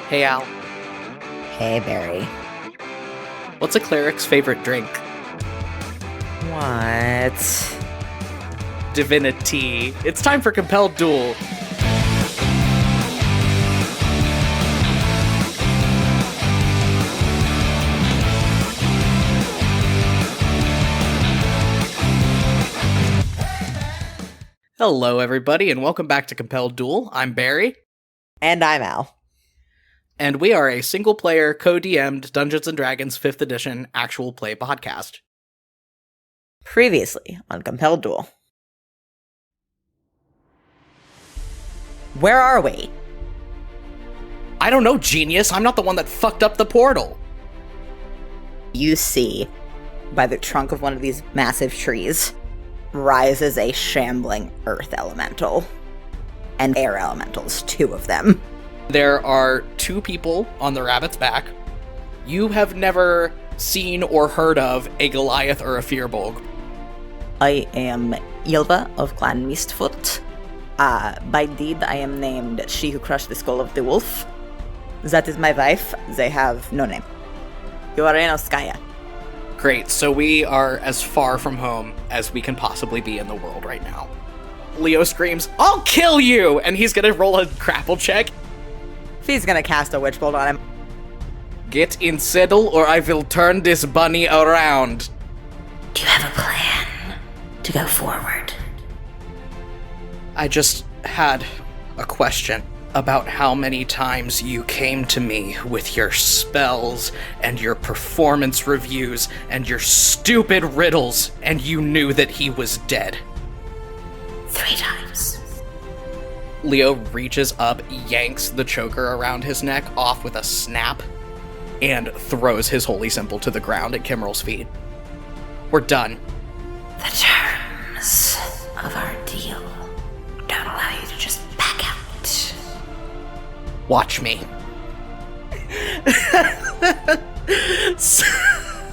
Hey Al, Hey, Barry. what's a cleric's favorite drink? What? Divinity. It's time for Compelled Duel. Hello everybody and welcome back to Compelled Duel. I'm Barry. And I'm Al. And we are a single-player, co-DM'd Dungeons & Dragons 5th edition actual play podcast. Previously on Compelled Duel. Where are we? I don't know, genius. I'm not the one that fucked up the portal. You see, by the trunk of one of these massive trees, rises a shambling earth elemental. And air elementals, two of them. There are two people on the rabbit's back. You have never seen or heard of a Goliath or a Firbolg. I am Ylva of Clan Mistfoot. By deed, I am named She Who Crushed the Skull of the Wolf. That is my wife. They have no name. You are in Oscaea. Great, so we are as far from home as we can possibly be in the world right now. Leo screams, "I'll kill you!" And he's gonna roll a grapple check. He's gonna cast a witch bolt on him. Get in saddle or I will turn this bunny around. Do you have a plan to go forward? I just had a question about how many times you came to me with your spells and your performance reviews and your stupid riddles and you knew that he was dead. 3 times. Leo reaches up, yanks the choker around his neck off with a snap, and throws his holy symbol to the ground at Kimmerl's feet. We're done. The terms of our deal don't allow you to just back out. Watch me.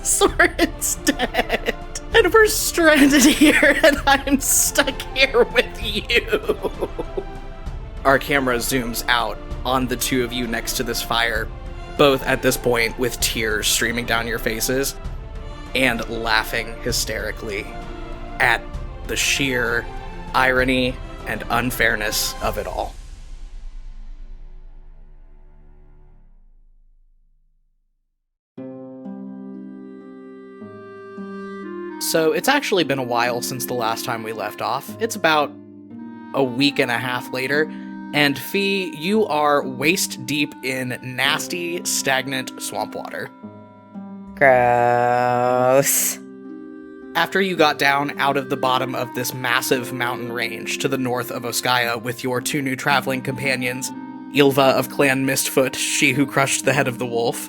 Soren's dead. And we're stranded here, and I'm stuck here with you. Our camera zooms out on the two of you next to this fire, both at this point with tears streaming down your faces, and laughing hysterically at the sheer irony and unfairness of it all. So it's actually been a while since the last time we left off. It's about a week and a half later, and Fee, you are waist deep in nasty, stagnant swamp water. Gross. After you got down out of the bottom of this massive mountain range to the north of Oscaea with your two new traveling companions, Ylva of Clan Mistfoot, she who crushed the head of the wolf,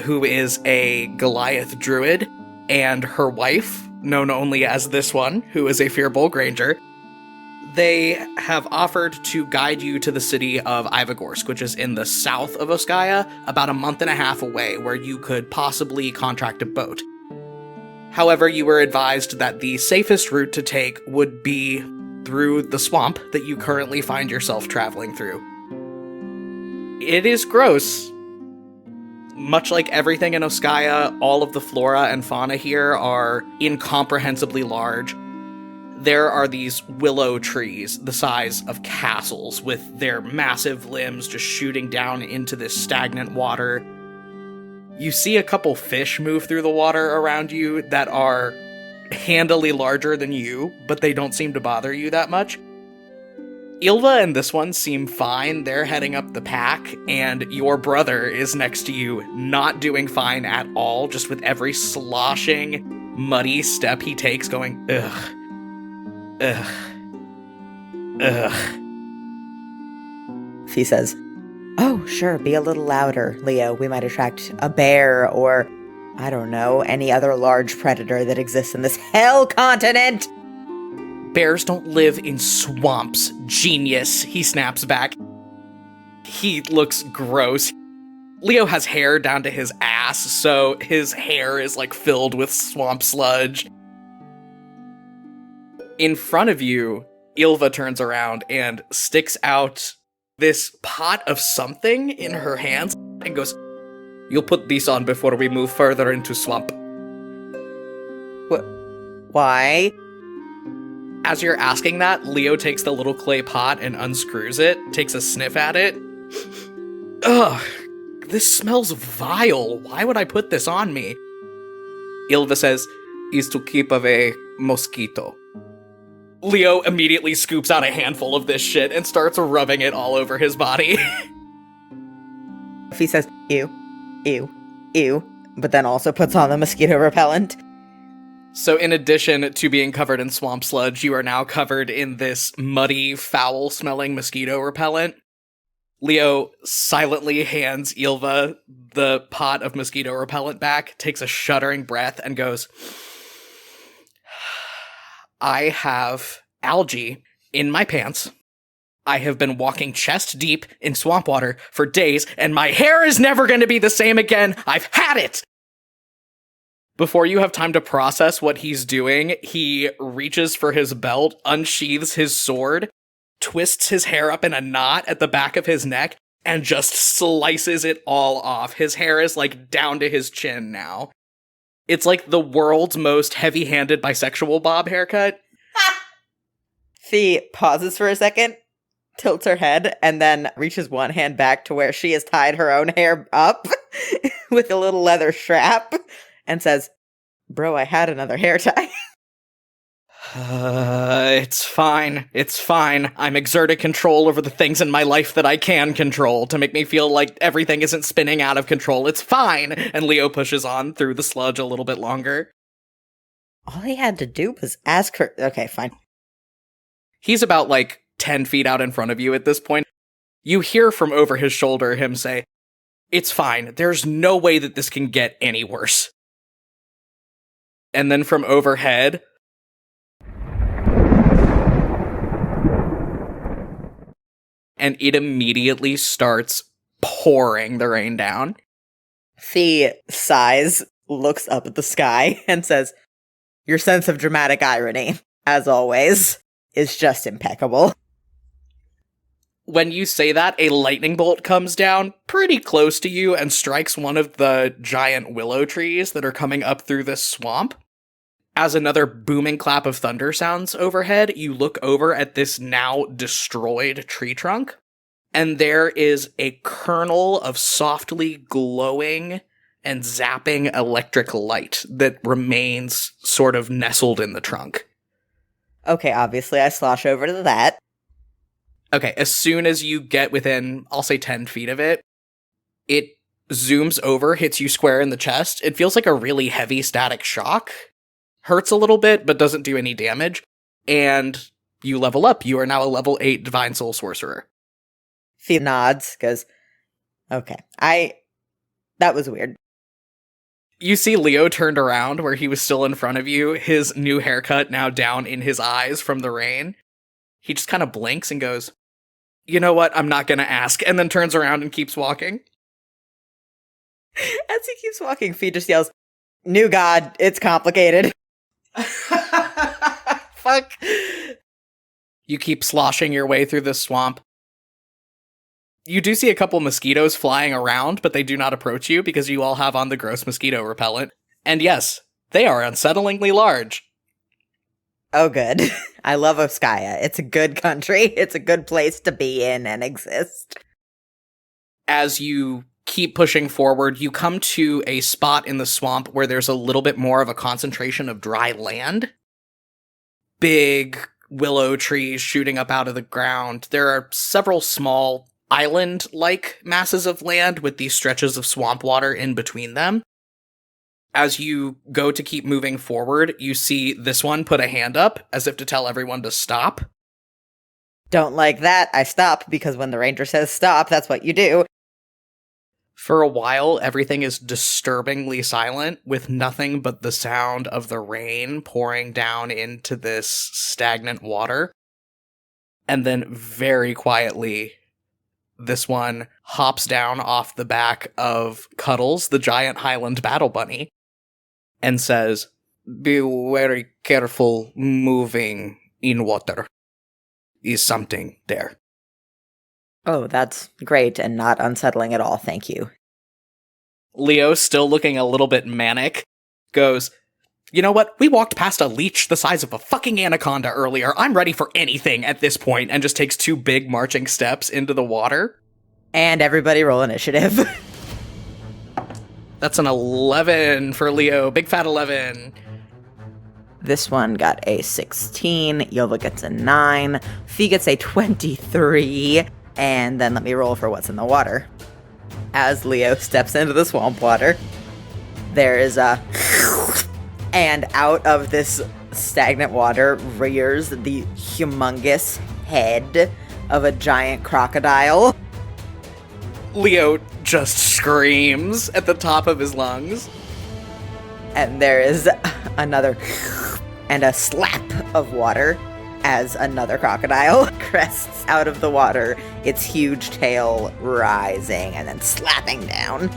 who is a Goliath druid, and her wife, known only as this one, who is a Firbolg Ranger, they have offered to guide you to the city of Ivagorsk, which is in the south of Oscaea, about a month and a half away, where you could possibly contract a boat. However, you were advised that the safest route to take would be through the swamp that you currently find yourself traveling through. It is gross. Much like everything in Oscaea, all of the flora and fauna here are incomprehensibly large. There are these willow trees the size of castles with their massive limbs just shooting down into this stagnant water. You see a couple fish move through the water around you that are handily larger than you, but they don't seem to bother you that much. Ylva and this one seem fine. They're heading up the pack, and your brother is next to you, not doing fine at all, just with every sloshing, muddy step he takes going, ugh, ugh, ugh. He says, "Oh, sure, be a little louder, Leo. We might attract a bear or, I don't know, any other large predator that exists in this hell continent." Bears don't live in swamps, genius, he snaps back. He looks gross. Leo has hair down to his ass, so his hair is like filled with swamp sludge. In front of you, Ylva turns around and sticks out this pot of something in her hands. and goes, "You'll put these on before we move further into swamp." Why? As you're asking that, Leo takes the little clay pot and unscrews it, takes a sniff at it. Ugh, this smells vile. Why would I put this on me? Ylva says, "Is to keep away mosquito." Leo immediately scoops out a handful of this shit and starts rubbing it all over his body. He says, ew, ew, ew, but then also puts on the mosquito repellent. So in addition to being covered in swamp sludge, you are now covered in this muddy, foul-smelling mosquito repellent. Leo silently hands Ylva the pot of mosquito repellent back, takes a shuddering breath, and goes, "I have algae in my pants. I have been walking chest deep in swamp water for days, and my hair is never going to be the same again. I've had it!" Before you have time to process what he's doing, he reaches for his belt, unsheathes his sword, twists his hair up in a knot at the back of his neck, and just slices it all off. His hair is like down to his chin now. It's like the world's most heavy-handed bisexual bob haircut. Fee pauses for a second, tilts her head, and then reaches one hand back to where she has tied her own hair up with a little leather strap, and says, "Bro, I had another hair tie." It's fine. It's fine. I'm exerting control over the things in my life that I can control to make me feel like everything isn't spinning out of control. It's fine. And Leo pushes on through the sludge a little bit longer. All he had to do was ask her. Okay, fine. He's about 10 feet out in front of you at this point. You hear from over his shoulder him say, "It's fine. There's no way that this can get any worse." And then from overhead, and it immediately starts pouring the rain down. Fee sighs, looks up at the sky, and says, "Your sense of dramatic irony, as always, is just impeccable." When you say that, a lightning bolt comes down pretty close to you and strikes one of the giant willow trees that are coming up through this swamp. As another booming clap of thunder sounds overhead, you look over at this now destroyed tree trunk, and there is a kernel of softly glowing and zapping electric light that remains sort of nestled in the trunk. Okay, obviously I slosh over to that. Okay, as soon as you get within, I'll say 10 feet of it, it zooms over, hits you square in the chest. It feels like a really heavy static shock. Hurts a little bit, but doesn't do any damage. And you level up. You are now a level 8 Divine Soul Sorcerer. Fee nods, goes, "Okay, that was weird." You see Leo turned around where he was still in front of you, his new haircut now down in his eyes from the rain. He just kind of blinks and goes, "You know what? I'm not going to ask," and then turns around and keeps walking. As he keeps walking, Fee just yells, "New god, it's complicated." Fuck. You keep sloshing your way through this swamp. You do see a couple mosquitoes flying around, but they do not approach you because you all have on the gross mosquito repellent. And yes, they are unsettlingly large. Oh, good. I love Oscaea. It's a good country. It's a good place to be in and exist. As you keep pushing forward, you come to a spot in the swamp where there's a little bit more of a concentration of dry land. Big willow trees shooting up out of the ground. There are several small island-like masses of land with these stretches of swamp water in between them. As you go to keep moving forward, you see this one put a hand up as if to tell everyone to stop. Don't like that. I stop because when the ranger says stop, that's what you do. For a while, everything is disturbingly silent, with nothing but the sound of the rain pouring down into this stagnant water. And then very quietly, this one hops down off the back of Cuddles, the giant Highland battle bunny, and says, "Be very careful moving in water. Is something there." Oh, that's great and not unsettling at all, thank you. Leo, still looking a little bit manic, goes, "You know what? We walked past a leech the size of a fucking anaconda earlier. I'm ready for anything at this point," and just takes 2 big marching steps into the water. And everybody roll initiative. That's an 11 for Leo. Big fat 11. This one got a 16. Yova gets a 9. Fee gets a 23. And then let me roll for what's in the water. As Leo steps into the swamp water, there is a... And out of this stagnant water rears the humongous head of a giant crocodile. Leo just screams at the top of his lungs. And there is another and a slap of water as another crocodile crests out of the water, its huge tail rising and then slapping down.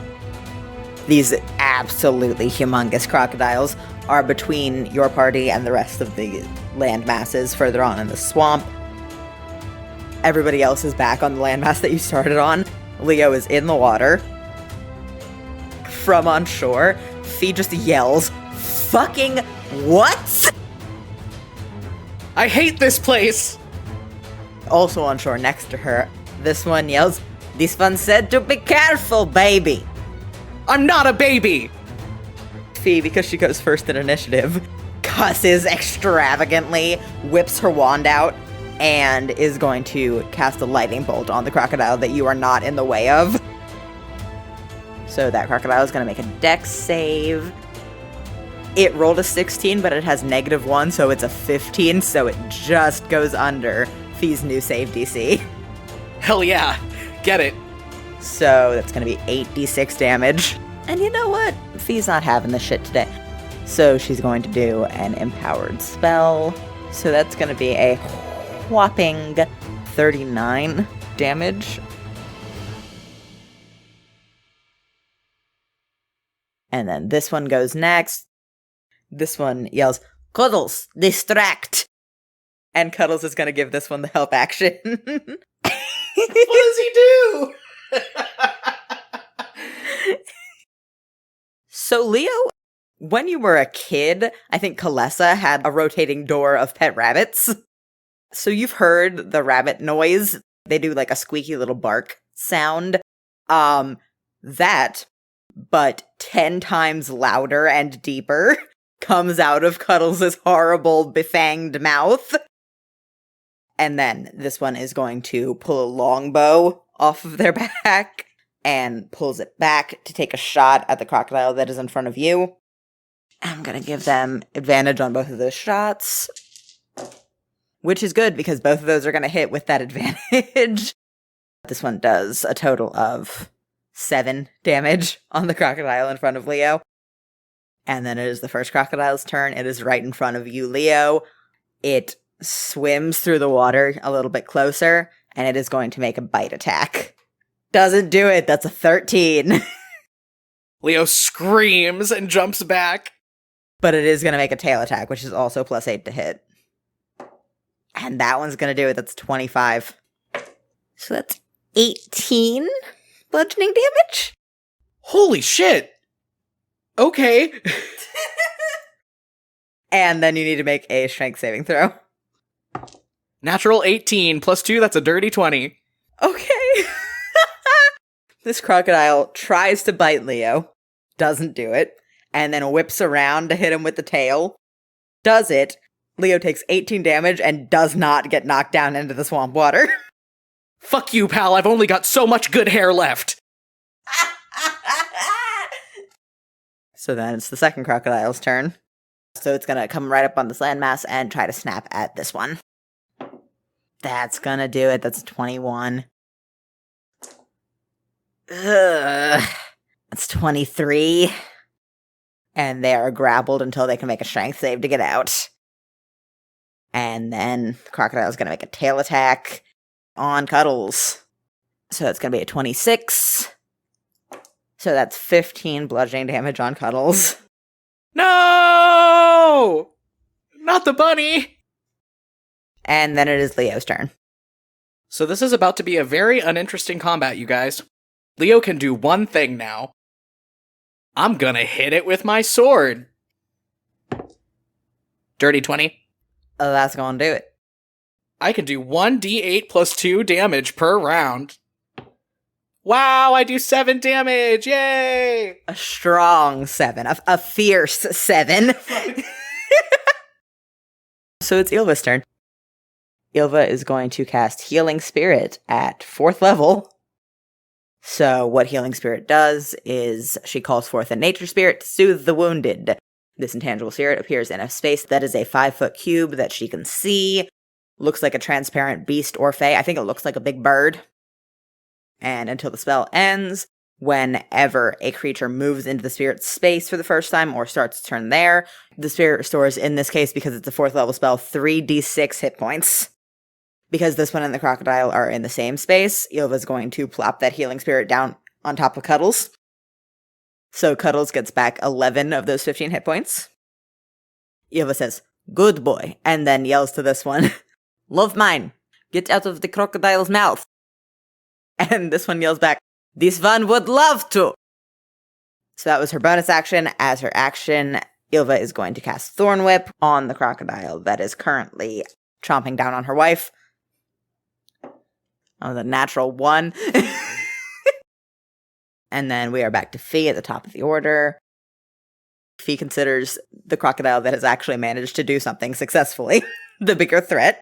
These absolutely humongous crocodiles are between your party and the rest of the land masses further on in the swamp. Everybody else is back on the landmass that you started on. Leo is in the water. From on shore, Fee just yells, "Fucking what?" I hate this place! Also on shore next to her, this one yells, "This one said to be careful, baby." I'm not a baby! Fee, because she goes first in initiative, cusses extravagantly, whips her wand out, and is going to cast a lightning bolt on the crocodile that you are not in the way of. So that crocodile is going to make a dex save. It rolled a 16, but it has -1, so it's a 15, so it just goes under Fee's new save DC. Hell yeah, get it. So that's going to be 8d6 damage. And you know what? Fee's not having this shit today. So she's going to do an empowered spell. So that's going to be a whopping 39 damage. And then this one goes next. This one yells, "Cuddles, distract!" And Cuddles is going to give this one the help action. What does he do? So, Leo, when you were a kid, I think Kalessa had a rotating door of pet rabbits. So you've heard the rabbit noise. They do like a squeaky little bark sound. That, but 10 times louder and deeper, comes out of Cuddles' horrible, befanged mouth. And then this one is going to pull a longbow off of their back and pulls it back to take a shot at the crocodile that is in front of you. I'm going to give them advantage on both of those shots, which is good because both of those are going to hit with that advantage. This one does a total of 7 damage on the crocodile in front of Leo. And then it is the first crocodile's turn. It is right in front of you, Leo. It swims through the water a little bit closer, and it is going to make a bite attack. Doesn't do it. That's a 13. Leo screams and jumps back. But it is going to make a tail attack, which is also +8 to hit. And that one's going to do it. That's 25. So that's 18 bludgeoning damage. Holy shit! Okay. And then you need to make a strength saving throw. Natural 18 +2, that's a dirty 20. Okay. This crocodile tries to bite Leo, doesn't do it, and then whips around to hit him with the tail. Does it. Leo takes 18 damage and does not get knocked down into the swamp water. Fuck you, pal, I've only got so much good hair left. So then it's the second crocodile's turn. So it's going to come right up on this landmass and try to snap at this one. That's going to do it. That's a 21. Ugh. That's 23. And they are grappled until they can make a strength save to get out. And then the crocodile is going to make a tail attack on Cuddles. So it's going to be a 26. So that's 15 bludgeoning damage on Cuddles. No! Not the bunny! And then it is Leo's turn. So this is about to be a very uninteresting combat, you guys. Leo can do one thing now. I'm gonna hit it with my sword. Dirty 20. Oh, that's gonna do it. I can do 1d8 plus 2 damage per round. Wow, I do 7 damage! Yay! A strong 7. A fierce 7. So it's Ylva's turn. Ylva is going to cast Healing Spirit at 4th level. So what Healing Spirit does is she calls forth a nature spirit to soothe the wounded. This intangible spirit appears in a space that is a 5-foot cube that she can see. Looks like a transparent beast or fae. I think it looks like a big bird. And until the spell ends, whenever a creature moves into the spirit's space for the first time or starts to turn there, the spirit restores, in this case, because it's a 4th level spell, 3d6 hit points. Because this one and the crocodile are in the same space, Ylva's going to plop that healing spirit down on top of Cuddles. So Cuddles gets back 11 of those 15 hit points. Ylva says, "Good boy," and then yells to this one, "Love mine, get out of the crocodile's mouth." And this one yells back, "This one would love to." So that was her bonus action. As her action, Ylva is going to cast Thorn Whip on the crocodile that is currently chomping down on her wife. Oh, the natural 1. And then we are back to Fee at the top of the order. Fee considers the crocodile that has actually managed to do something successfully the bigger threat.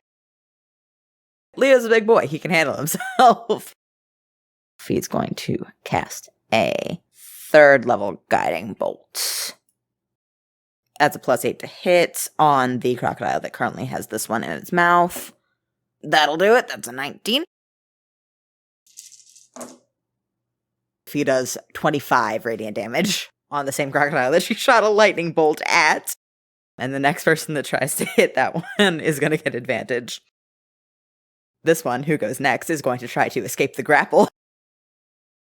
Leo's a big boy. He can handle himself. Fee's going to cast a 3rd level Guiding Bolt. That's a +8 to hit on the crocodile that currently has this one in its mouth. That'll do it. That's a 19. Fee does 25 radiant damage on the same crocodile that she shot a lightning bolt at. And the next person that tries to hit that one is going to get advantage. This one, who goes next, is going to try to escape the grapple.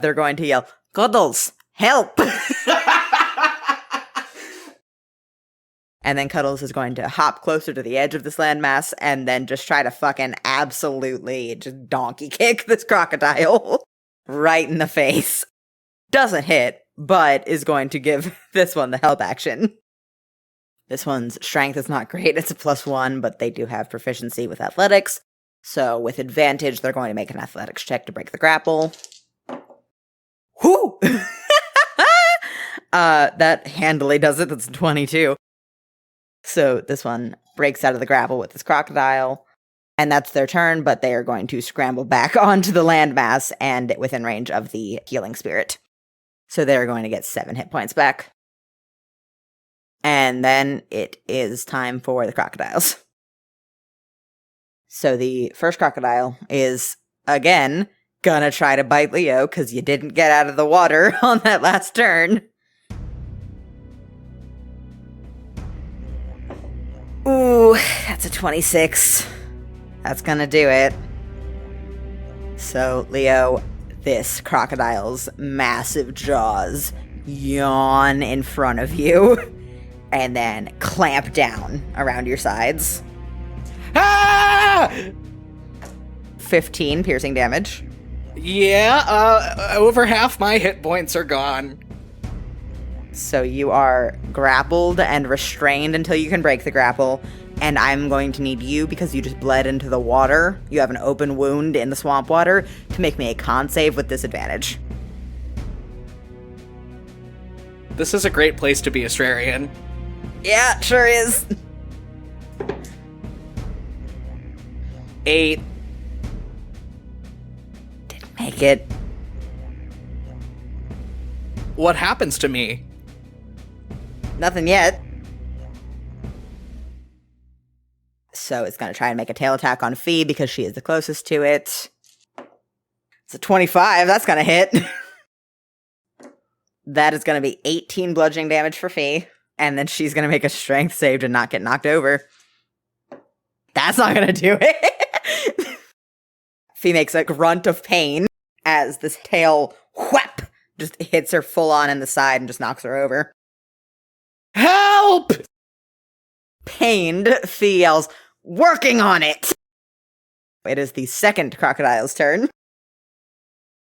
They're going to yell, "Cuddles, help!" And then Cuddles is going to hop closer to the edge of this landmass and then just try to fucking absolutely just donkey kick this crocodile right in the face. Doesn't hit, but is going to give this one the help action. This one's strength is not great. It's a +1, but they do have proficiency with athletics. So with advantage, they're going to make an athletics check to break the grapple. Whoo! That handily does it. That's 22. So this one breaks out of the grapple with this crocodile. And that's their turn, but they are going to scramble back onto the landmass and within range of the healing spirit. So they're going to get 7 hit points back. And then it is time for the crocodiles. So the first crocodile is, again, gonna try to bite Leo because you didn't get out of the water on that last turn. Ooh, that's a 26. That's gonna do it. So, Leo, this crocodile's massive jaws yawn in front of you and then clamp down around your sides. Ah! 15 piercing damage. Yeah, over half my hit points are gone. So you are grappled and restrained until you can break the grapple. And I'm going to need you, because you just bled into the water, you have an open wound in the swamp water, to make me a con save with disadvantage. This is a great place to be Astrarian. Yeah, sure is. 8. Didn't make it. What happens to me? Nothing yet. So it's going to try and make a tail attack on Fee because she is the closest to it. It's a 25. That's going to hit. That is going to be 18 bludgeoning damage for Fee. And then she's going to make a strength save to not get knocked over. That's not going to do it. Fee makes a grunt of pain as this tail whap just hits her full on in the side and just knocks her over. Help! Pained, Fee yells, "Working on it!" It is the second crocodile's turn.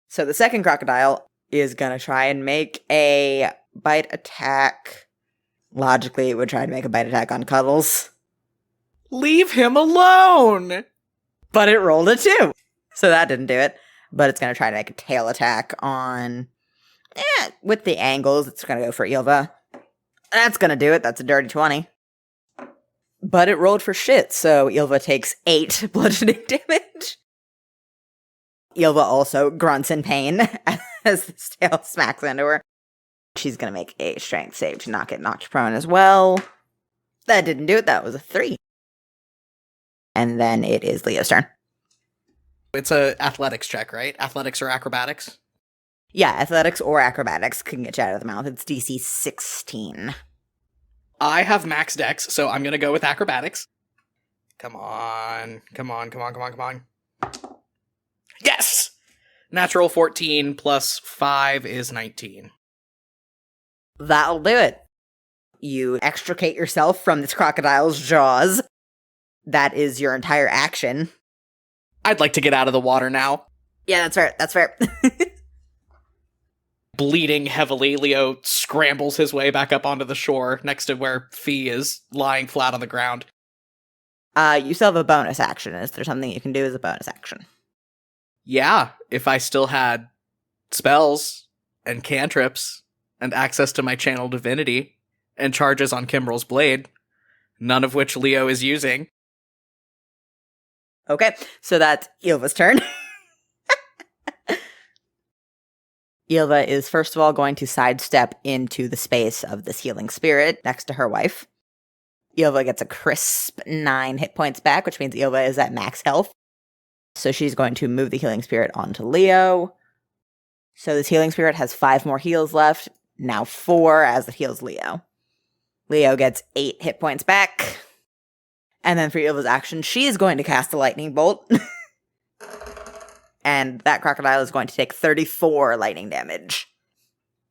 So the second crocodile is gonna try and make a bite attack. Logically, it would try to make a bite attack on Cuddles. Leave him alone! But it rolled a 2. So that didn't do it. But it's going to try to make a tail attack on... with the angles, it's going to go for Ylva. That's going to do it. That's a dirty 20. But it rolled for shit, so Ylva takes 8 bludgeoning damage. Ylva also grunts in pain as this tail smacks into her. She's going to make a strength save to not get knocked prone as well. That didn't do it. That was a 3. And then it is Leo's turn. It's a athletics check, right? Athletics or acrobatics? Yeah, athletics or acrobatics can get you out of the mouth. It's DC 16. I have max dex, so I'm going to go with acrobatics. Come on. Come on, come on, come on, come on. Yes! Natural 14 plus 5 is 19. That'll do it. You extricate yourself from this crocodile's jaws. That is your entire action. I'd like to get out of the water now. Yeah, that's fair. That's fair. Bleeding heavily, Leo scrambles his way back up onto the shore next to where Fee is lying flat on the ground. You still have a bonus action. Is there something you can do as a bonus action? Yeah, if I still had spells and cantrips and access to my channel divinity and charges on Kimbrel's blade, none of which Leo is using. Okay, so that's Ylva's turn. Ylva is first of all going to sidestep into the space of this healing spirit next to her wife. Ylva gets a crisp 9 hit points back, which means Ylva is at max health. So she's going to move the healing spirit onto Leo. So this healing spirit has 5 more heals left, now 4 as it heals Leo. Leo gets 8 hit points back. And then for Ylva's action, she is going to cast a lightning bolt. And that crocodile is going to take 34 lightning damage.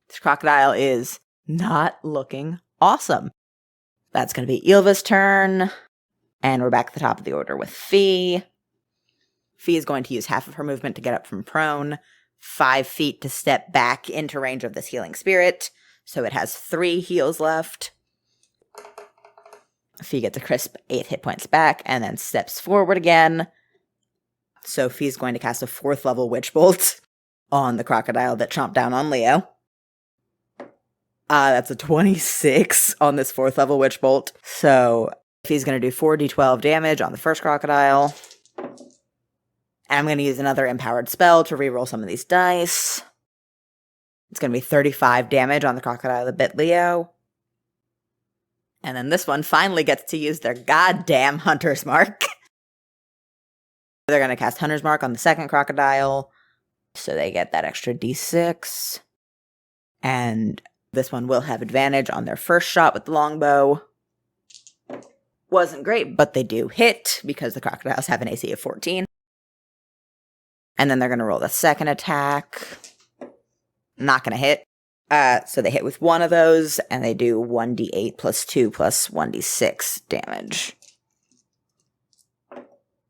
This crocodile is not looking awesome. That's going to be Ylva's turn. And we're back at the top of the order with Fee. Fee is going to use half of her movement to get up from prone, 5 feet to step back into range of this healing spirit. So it has 3 heals left. Fee gets a crisp 8 hit points back and then steps forward again. So Fee's going to cast a 4th level Witch Bolt on the crocodile that chomped down on Leo. That's a 26 on this 4th level Witch Bolt. So Fee's going to do 4d12 damage on the first crocodile. And I'm going to use another empowered spell to reroll some of these dice. It's going to be 35 damage on the crocodile that bit Leo. And then this one finally gets to use their goddamn Hunter's Mark. They're going to cast Hunter's Mark on the second crocodile. So they get that extra d6. And this one will have advantage on their first shot with the longbow. Wasn't great, but they do hit because the crocodiles have an AC of 14. And then they're going to roll the second attack. Not going to hit. So they hit with one of those, and they do 1d8 plus 2 plus 1d6 damage.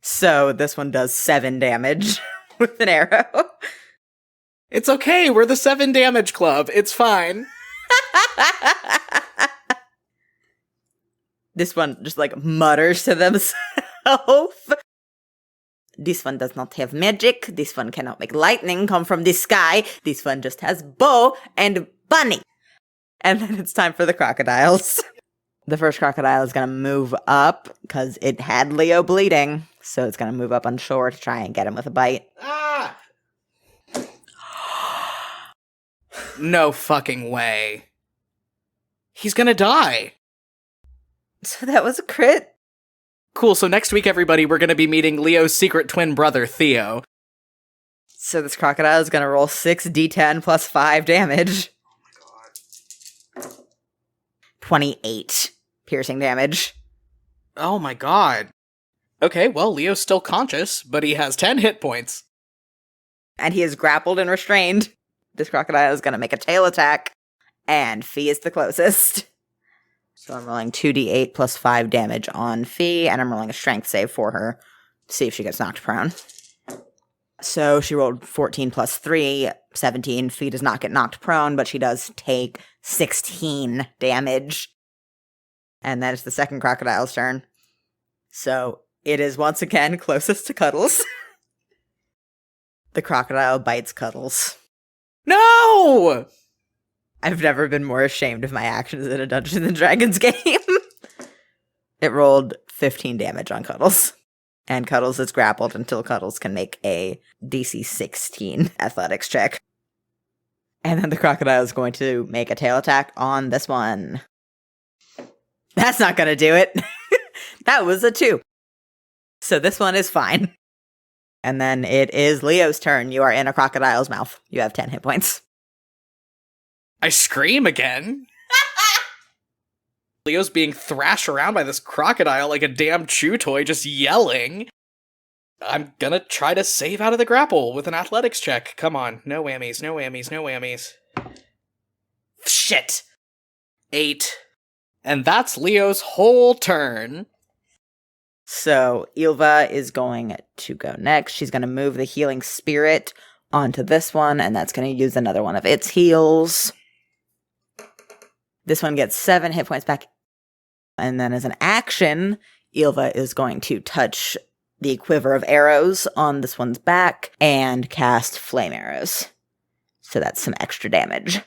So this one does 7 damage with an arrow. It's okay, we're the 7 damage club. It's fine. This one just mutters to themselves. This one does not have magic. This one cannot make lightning come from the sky. This one just has bow and bunny. And then it's time for the crocodiles. The first crocodile is going to move up because it had Leo bleeding. So it's going to move up on shore to try and get him with a bite. Ah! No fucking way. He's going to die. So that was a crit. Cool, so next week, everybody, we're going to be meeting Leo's secret twin brother, Theo. So this crocodile is going to roll 6d10 plus 5 damage. Oh my god. 28 piercing damage. Oh my god. Okay, well, Leo's still conscious, but he has 10 hit points. And he is grappled and restrained. This crocodile is going to make a tail attack, and Fee is the closest. So I'm rolling 2d8 plus 5 damage on Fee, and I'm rolling a strength save for her to see if she gets knocked prone. So she rolled 14 plus 3, 17. She does not get knocked prone, but she does take 16 damage. And then it's the second crocodile's turn. So it is once again closest to Cuddles. The crocodile bites Cuddles. No! I've never been more ashamed of my actions in a Dungeons & Dragons game. It rolled 15 damage on Cuddles. And Cuddles is grappled until Cuddles can make a DC 16 athletics check. And then the crocodile is going to make a tail attack on this one. That's not going to do it. That was a 2. So this one is fine. And then it is Leo's turn. You are in a crocodile's mouth. You have 10 hit points. I scream again. Leo's being thrashed around by this crocodile like a damn chew toy, just yelling. I'm gonna try to save out of the grapple with an athletics check. Come on. No whammies, no whammies, no whammies. Shit! 8. And that's Leo's whole turn. So Ilva is going to go next. She's going to move the healing spirit onto this one, and that's going to use another one of its heals. This one gets 7 hit points back. And then as an action, Ilva is going to touch the quiver of arrows on this one's back and cast flame arrows. So that's some extra damage.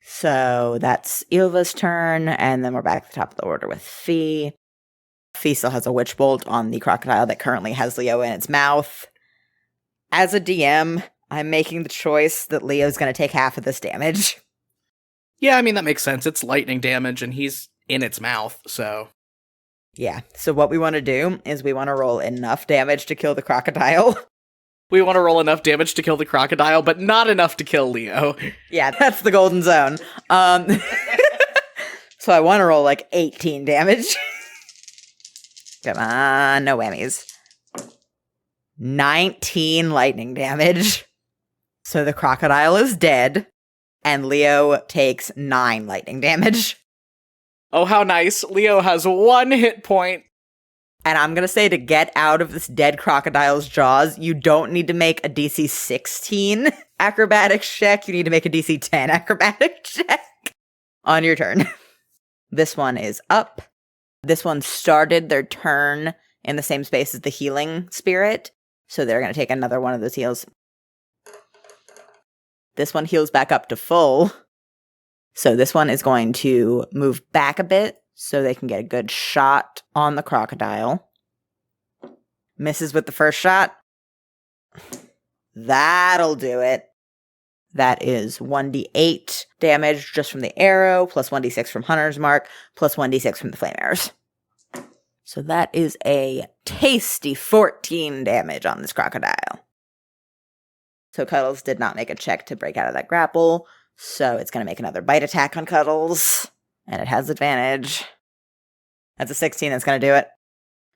So that's Ilva's turn, and then we're back at the top of the order with Fee. Fee still has a witch bolt on the crocodile that currently has Leo in its mouth. As a DM, I'm making the choice that Leo's going to take half of this damage. Yeah, I mean, that makes sense. It's lightning damage, and he's in its mouth, so... Yeah, so what we want to do is we want to roll enough damage to kill the crocodile. We want to roll enough damage to kill the crocodile, but not enough to kill Leo. Yeah, that's the golden zone. So I want to roll like 18 damage. Come on, no whammies. 19 lightning damage. So the crocodile is dead, and Leo takes 9 lightning damage. Oh, how nice. Leo has 1 hit point. And I'm going to say to get out of this dead crocodile's jaws, you don't need to make a DC 16 acrobatics check. You need to make a DC 10 acrobatics check on your turn. This one is up. This one started their turn in the same space as the healing spirit. So they're going to take another one of those heals. This one heals back up to full. So this one is going to move back a bit so they can get a good shot on the crocodile. Misses with the first shot. That'll do it. That is 1d8 damage just from the arrow, plus 1d6 from Hunter's Mark, plus 1d6 from the flame arrows. So that is a tasty 14 damage on this crocodile. So Cuddles did not make a check to break out of that grapple, so it's going to make another bite attack on Cuddles, and it has advantage. That's a 16, that's going to do it.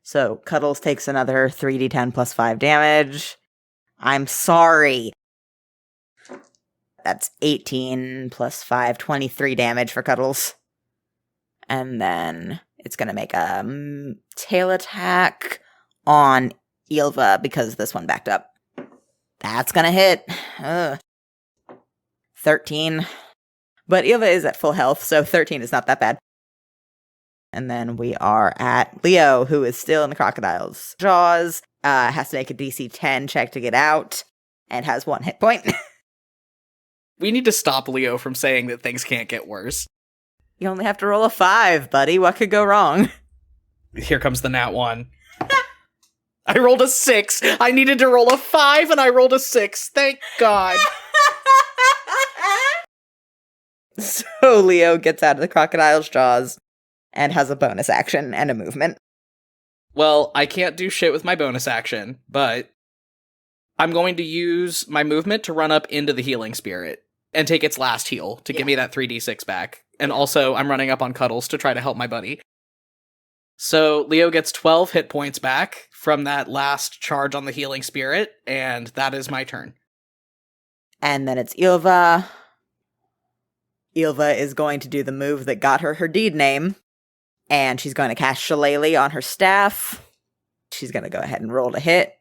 So Cuddles takes another 3d10 plus 5 damage. I'm sorry. That's 18 plus 5, 23 damage for Cuddles. And then it's going to make a tail attack on Ilva because this one backed up. That's going to hit. 13. But Ilva is at full health, so 13 is not that bad. And then we are at Leo, who is still in the crocodile's jaws. Has to make a DC 10 check to get out, and has 1 hit point. We need to stop Leo from saying that things can't get worse. You only have to roll a 5, buddy. What could go wrong? Here comes the nat 1. I rolled a 6. I needed to roll a 5, and I rolled a 6. Thank God. So Leo gets out of the crocodile's jaws and has a bonus action and a movement. Well, I can't do shit with my bonus action, but I'm going to use my movement to run up into the healing spirit and take its last heal to give me that 3d6 back. And also, I'm running up on Cuddles to try to help my buddy. So Leo gets 12 hit points back from that last charge on the healing spirit, and that is my turn. And then it's Ilva. Ilva is going to do the move that got her deed name, and she's going to cast Shillelagh on her staff. She's going to go ahead and roll to hit.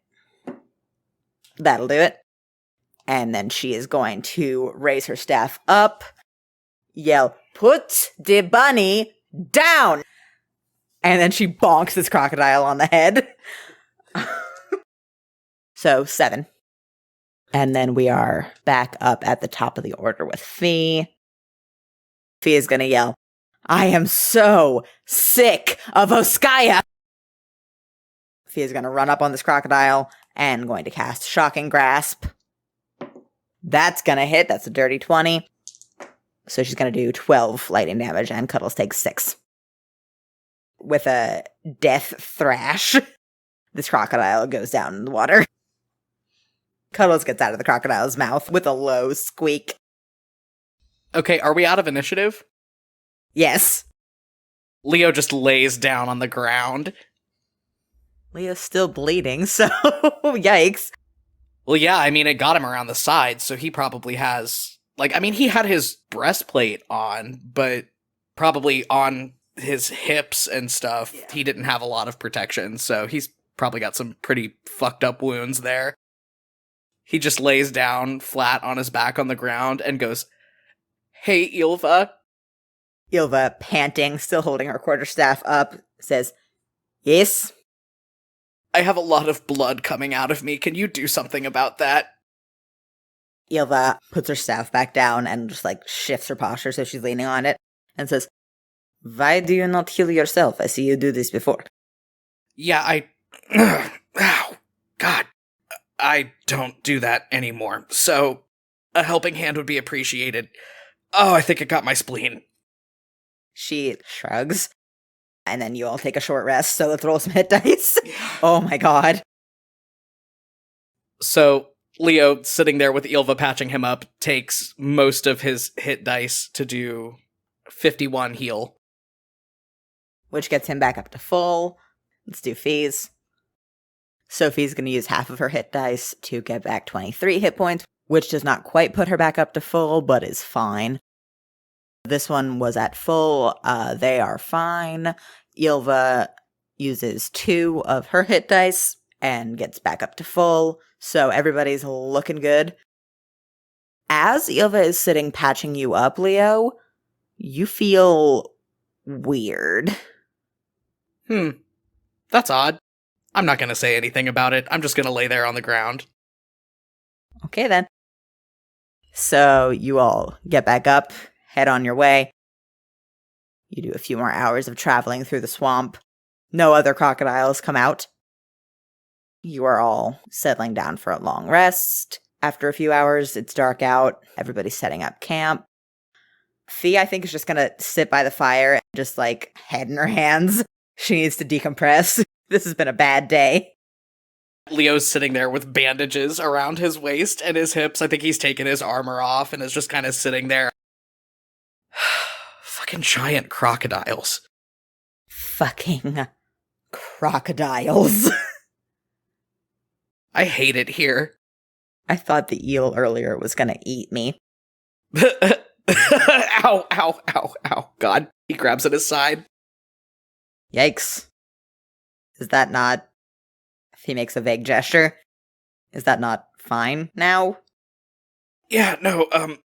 That'll do it. And then she is going to raise her staff up, yell, "Put the bunny down!" And then she bonks this crocodile on the head. So 7. And then we are back up at the top of the order with Fee. Fee is going to yell, "I am so sick of Oscaea!" Fee is going to run up on this crocodile and going to cast Shocking Grasp. That's going to hit. That's a dirty 20. So she's going to do 12 lightning damage, and Cuddles takes 6. With a death thrash, this crocodile goes down in the water. Cuddles gets out of the crocodile's mouth with a low squeak. Okay, are we out of initiative? Yes. Leo just lays down on the ground. Leo's still bleeding, so yikes. Well, yeah, I mean, it got him around the side, so he probably has... Like, I mean, he had his breastplate on, but probably on his hips and stuff, he didn't have a lot of protection, so he's probably got some pretty fucked up wounds there. He just lays down flat on his back on the ground and goes, "Hey, Ylva." Ylva, panting, still holding her quarterstaff up, says, "Yes?" "I have a lot of blood coming out of me. Can you do something about that?" Ylva puts her staff back down and just, shifts her posture so she's leaning on it and says, "Why do you not heal yourself? I see you do this before." "Yeah, Ow, God. I don't do that anymore, so a helping hand would be appreciated. Oh, I think it got my spleen." She shrugs, and then you all take a short rest, so let's roll some hit dice. Oh my god. So Leo, sitting there with Ylva patching him up, takes most of his hit dice to do 51 heal. Which gets him back up to full. Let's do Fees. Sophie's going to use half of her hit dice to get back 23 hit points, which does not quite put her back up to full, but is fine. This one was at full. They are fine. Ylva uses 2 of her hit dice and gets back up to full, so everybody's looking good. As Ylva is sitting patching you up, Leo, you feel weird. That's odd. I'm not going to say anything about it. I'm just going to lay there on the ground. Okay, then. So you all get back up, head on your way. You do a few more hours of traveling through the swamp. No other crocodiles come out. You are all settling down for a long rest. After a few hours, it's dark out. Everybody's setting up camp. Fee, I think, is just going to sit by the fire and just, head in her hands. She needs to decompress. This has been a bad day. Leo's sitting there with bandages around his waist and his hips. I think he's taken his armor off and is just kind of sitting there. Fucking giant crocodiles. Fucking crocodiles. I hate it here. I thought the eel earlier was gonna eat me. Ow, ow, ow, ow. God. He grabs at his side. Yikes. Is that not... If he makes a vague gesture, is that not fine now? Yeah, no,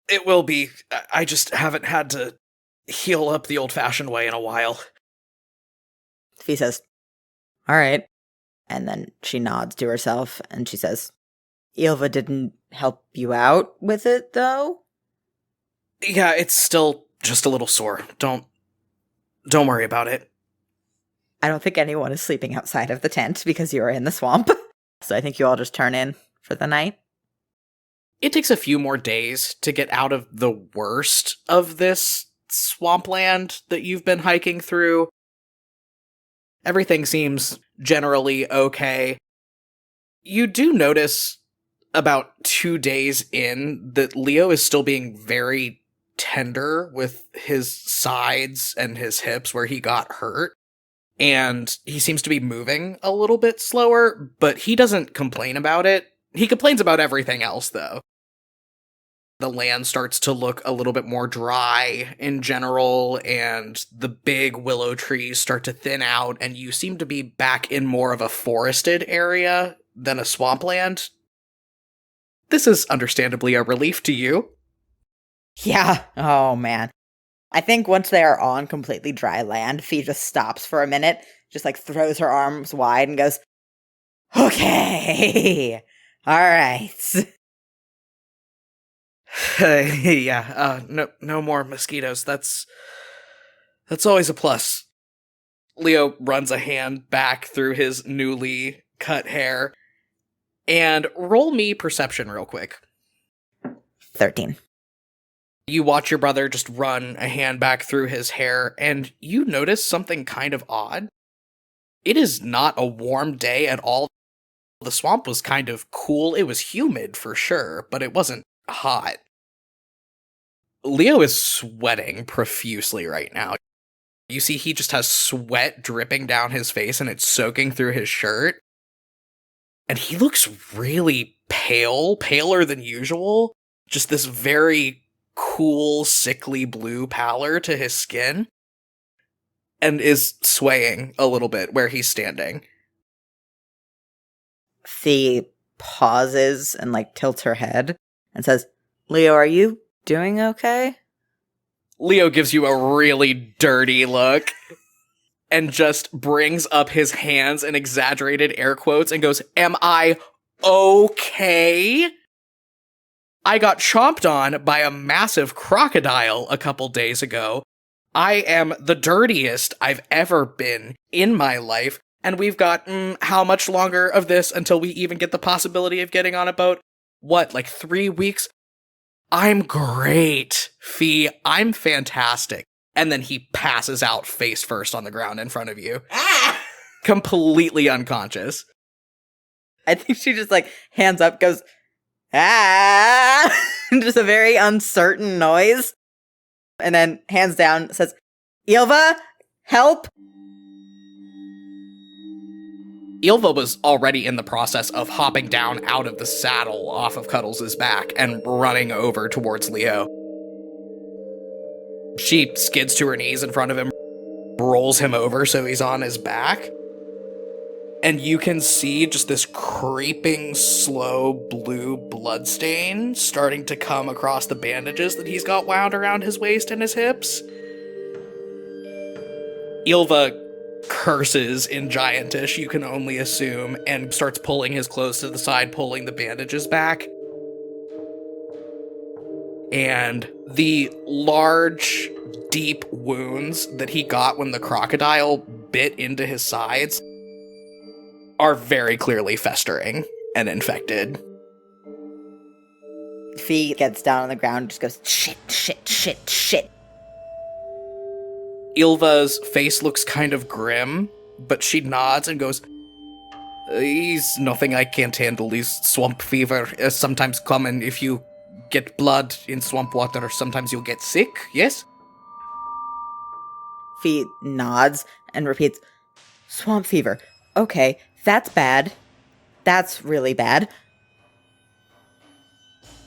it will be. I just haven't had to heal up the old-fashioned way in a while. Fee says, "Alright." And then she nods to herself and she says, "Ylva didn't help you out with it, though?" Yeah, it's still just a little sore. Don't worry about it. I don't think anyone is sleeping outside of the tent because you are in the swamp. So I think you all just turn in for the night. It takes a few more days to get out of the worst of this swampland that you've been hiking through. Everything seems generally okay. You do notice about 2 days in that Leo is still being very tender with his sides and his hips where he got hurt. And he seems to be moving a little bit slower, but he doesn't complain about it. He complains about everything else, though. The land starts to look a little bit more dry in general, and the big willow trees start to thin out, and you seem to be back in more of a forested area than a swampland. This is understandably a relief to you. Yeah. Oh, man. I think once they are on completely dry land, Fee just stops for a minute, just like throws her arms wide and goes, okay. All right. Yeah, no more mosquitoes. That's always a plus. Leo runs a hand back through his newly cut hair. And roll me perception real quick. 13. You watch your brother just run a hand back through his hair, and you notice something kind of odd. It is not a warm day at all. The swamp was kind of cool. It was humid for sure, but it wasn't hot. Leo is sweating profusely right now. You see he just has sweat dripping down his face and it's soaking through his shirt. And he looks really pale, paler than usual. Just this very cool, sickly blue pallor to his skin. And is swaying a little bit where he's standing. Fee pauses and like tilts her head and says, Leo, are you doing okay? Leo gives you a really dirty look and just brings up his hands in exaggerated air quotes and goes, am I okay? I got chomped on by a massive crocodile a couple days ago. I am the dirtiest I've ever been in my life, and we've got, how much longer of this until we even get the possibility of getting on a boat? What, like 3 weeks? I'm great, Fee. I'm fantastic. And then he passes out face first on the ground in front of you. Ah! Completely unconscious. I think she just like hands up, goes, ah! Just a very uncertain noise. And then hands down, says, Ilva, help! Ilva was already in the process of hopping down out of the saddle off of Cuddles' back and running over towards Leo. She skids to her knees in front of him, rolls him over so he's on his back, and you can see just this creeping, slow blue bloodstain starting to come across the bandages that he's got wound around his waist and his hips. Ilva curses in Giantish, you can only assume, and starts pulling his clothes to the side, pulling the bandages back. And the large, deep wounds that he got when the crocodile bit into his sides are very clearly festering and infected. Fee gets down on the ground and just goes, shit, shit, shit, shit. Ilva's face looks kind of grim, but she nods and goes, "He's nothing I can't handle. He's swamp fever. Sometimes common if you get blood in swamp water. Sometimes you'll get sick, yes?" Fee nods and repeats, swamp fever. Okay, that's bad. That's really bad.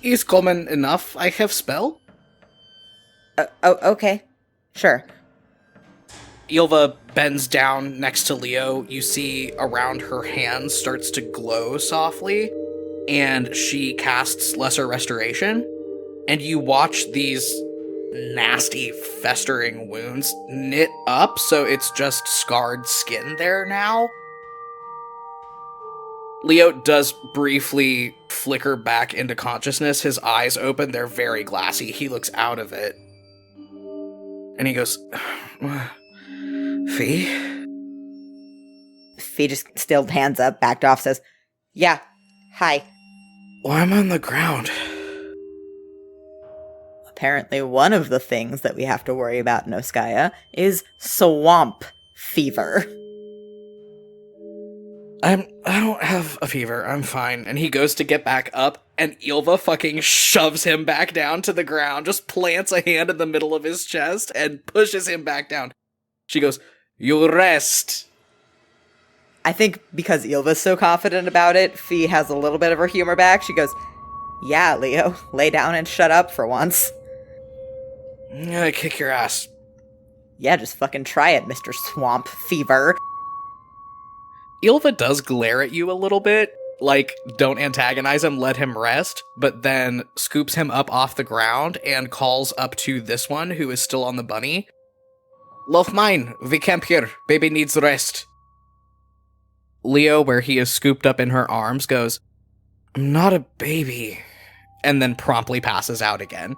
"Is common enough. I have spell." Okay. Sure. Ilva bends down next to Leo. You see around her hands starts to glow softly, and she casts Lesser Restoration, and you watch these nasty, festering wounds knit up, so it's just scarred skin there now. Leo does briefly flicker back into consciousness. His eyes open, they're very glassy. He looks out of it. And he goes, "Fee?" Fee just still hands up, backed off, says, yeah, hi. "Well, I'm on the ground." Apparently one of the things that we have to worry about in Oscaea is swamp fever. I don't have a fever. I'm fine. And he goes to get back up, and Ilva fucking shoves him back down to the ground, just plants a hand in the middle of his chest and pushes him back down. She goes, "You rest." I think because Ilva's so confident about it, Fee has a little bit of her humor back. She goes, yeah, Leo, lay down and shut up for once. "I'm gonna kick your ass." Yeah, just fucking try it, Mr. Swamp Fever. Ilva does glare at you a little bit, like, don't antagonize him, let him rest, but then scoops him up off the ground and calls up to this one who is still on the bunny. Love mine, we camp here, baby needs rest. Leo, where he is scooped up in her arms, goes, I'm not a baby, and then promptly passes out again.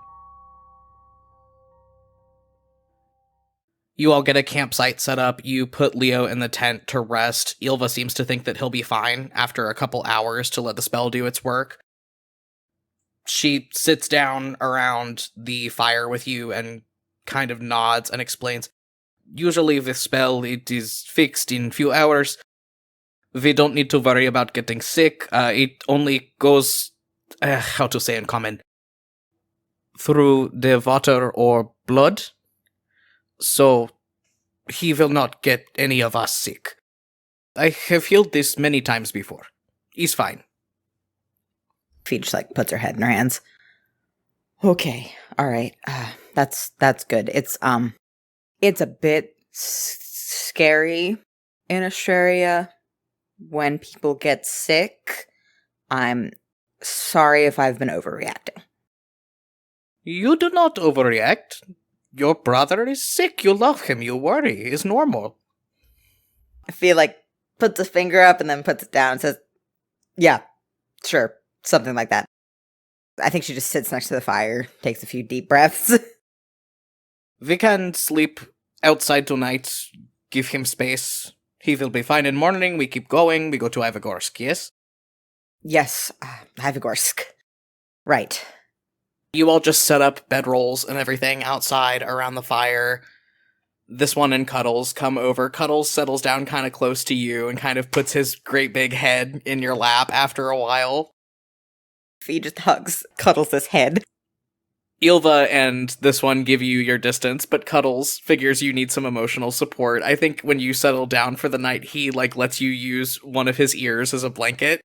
You all get a campsite set up, you put Leo in the tent to rest. Ylva seems to think that he'll be fine after a couple hours to let the spell do its work. She sits down around the fire with you and kind of nods and explains, usually with spell it is fixed in few hours. We don't need to worry about getting sick. It only goes, how to say in common, through the water or blood. So, he will not get any of us sick. I have healed this many times before. He's fine. Fee just, puts her head in her hands. Okay, alright. That's good. It's a bit scary in Australia when people get sick. I'm sorry if I've been overreacting. You do not overreact. Your brother is sick, you love him, you worry, it's normal. Fee, puts a finger up and then puts it down and says, yeah, sure, something like that. I think she just sits next to the fire, takes a few deep breaths. We can sleep outside tonight, give him space. He will be fine in morning, we keep going, we go to Ivagorsk, yes? Yes, Ivagorsk. Right. You all just set up bedrolls and everything outside around the fire. This one and Cuddles come over. Cuddles settles down kind of close to you and kind of puts his great big head in your lap after a while. Fee just Cuddles' head. Ylva and this one give you your distance, but Cuddles figures you need some emotional support. I think when you settle down for the night, he, lets you use one of his ears as a blanket.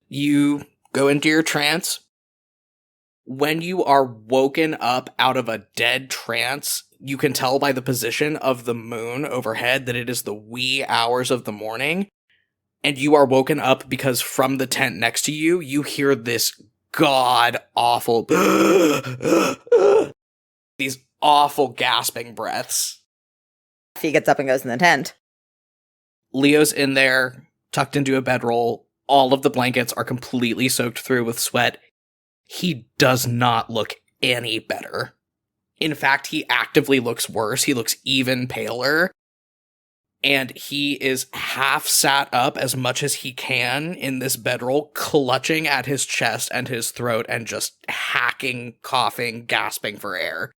You go into your trance. When you are woken up out of a dead trance, you can tell by the position of the moon overhead that it is the wee hours of the morning, and you are woken up because from the tent next to you, you hear this god-awful these awful gasping breaths. Fee gets up and goes in the tent. Leo's in there, tucked into a bedroll. All of the blankets are completely soaked through with sweat. He does not look any better. In fact, he actively looks worse. He looks even paler. And he is half sat up as much as he can in this bedroll, clutching at his chest and his throat and just hacking, coughing, gasping for air.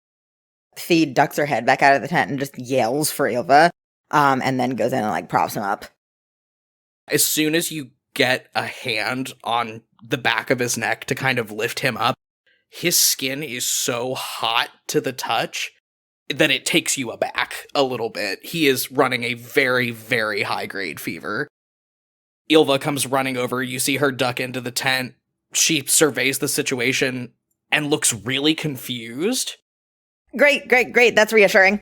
Fee ducks her head back out of the tent and just yells for Ylva, and then goes in and props him up. As soon as you get a hand on the back of his neck to kind of lift him up, his skin is so hot to the touch that it takes you aback a little bit. He is running a very, very high-grade fever. Ylva comes running over. You see her duck into the tent. She surveys the situation and looks really confused. Great. That's reassuring.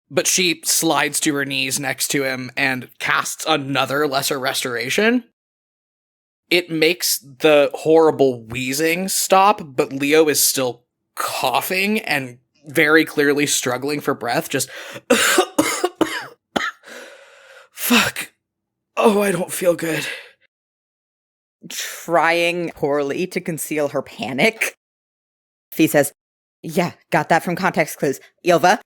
But she slides to her knees next to him and casts another Lesser Restoration. It makes the horrible wheezing stop, but Leo is still coughing and very clearly struggling for breath, just fuck. Oh, I don't feel good. Trying poorly to conceal her panic, Fee says, yeah, got that from context clues. Ylva?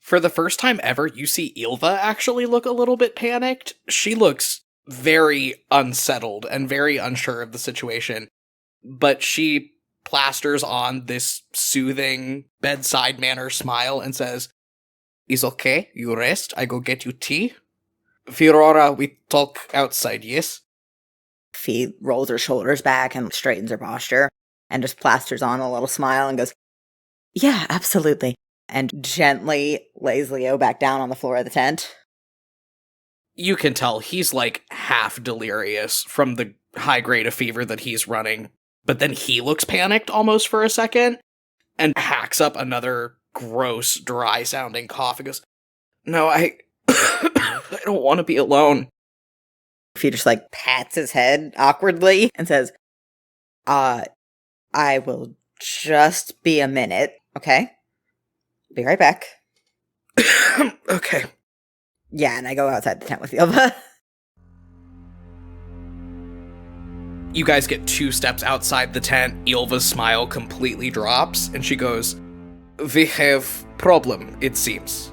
For the first time ever, you see Ylva actually look a little bit panicked. She looks very unsettled and very unsure of the situation, but she plasters on this soothing bedside manner smile and says, "Is okay, you rest, I go get you tea. Phirora, we talk outside, yes?" Fee rolls her shoulders back and straightens her posture and just plasters on a little smile and goes, yeah, absolutely, and gently lays Leo back down on the floor of the tent. You can tell he's half delirious from the high grade of fever that he's running, but then he looks panicked almost for a second and hacks up another gross, dry sounding cough and goes, "No, I don't want to be alone." Fee just, like, pats his head awkwardly and says, I will just be a minute, okay? Be right back. Okay. Yeah, and I go outside the tent with Ilva. You guys get 2 steps outside the tent. Ilva's smile completely drops, and she goes, "We have problem, it seems."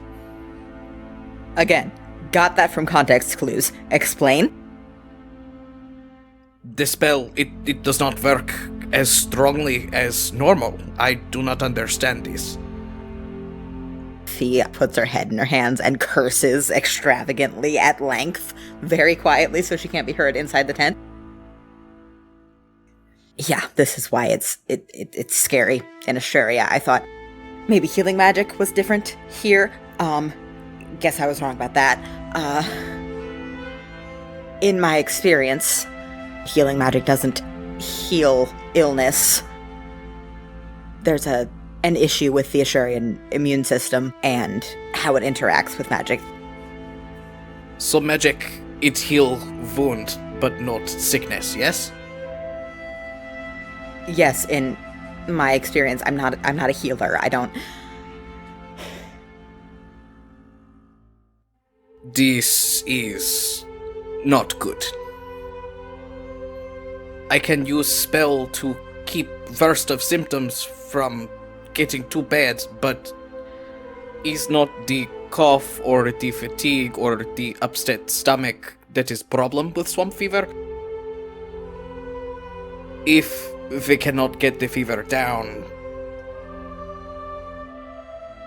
Again, got that from context clues. Explain? The spell, it does not work as strongly as normal. I do not understand this. Fee puts her head in her hands and curses extravagantly at length, very quietly so she can't be heard inside the tent. Yeah, this is why it's scary in Asturia. I thought maybe healing magic was different here. Guess I was wrong about that. In my experience, healing magic doesn't heal illness. There's an issue with the Asturian immune system and how it interacts with magic. So magic, it heal wound, but not sickness, yes? Yes, in my experience, I'm not a healer. I don't. This is not good. I can use spell to keep worst of symptoms from getting too bad, but is not the cough or the fatigue or the upset stomach that is problem with swamp fever. If we cannot get the fever down,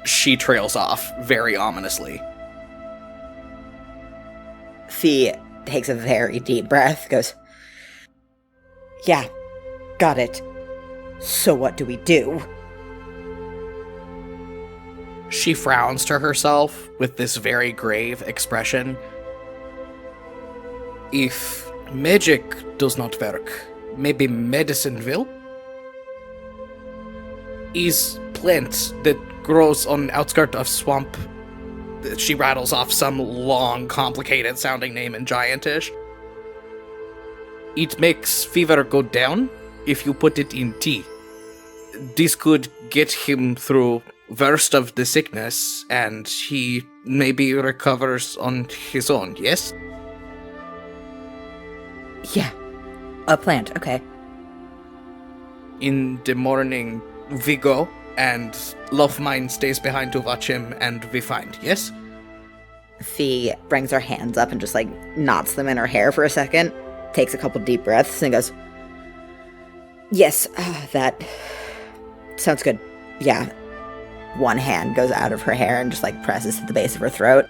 she trails off very ominously. Fee takes a very deep breath, goes, "Yeah, got it. So what do we do?" She frowns to herself with this very grave expression. If magic does not work, maybe medicine will? Is plant that grows on outskirt of swamp. She rattles off some long, complicated sounding name in Giantish. It makes fever go down if you put it in tea. This could get him through worst of the sickness, and he maybe recovers on his own, yes? Yeah, a plant, okay. In the morning, we go, and Love Mine stays behind to watch him, and we find, yes? Fee brings her hands up and just, like, knots them in her hair for a second, takes a couple deep breaths, and goes, "Yes, that sounds good. Yeah." One hand goes out of her hair and just, like, presses to the base of her throat.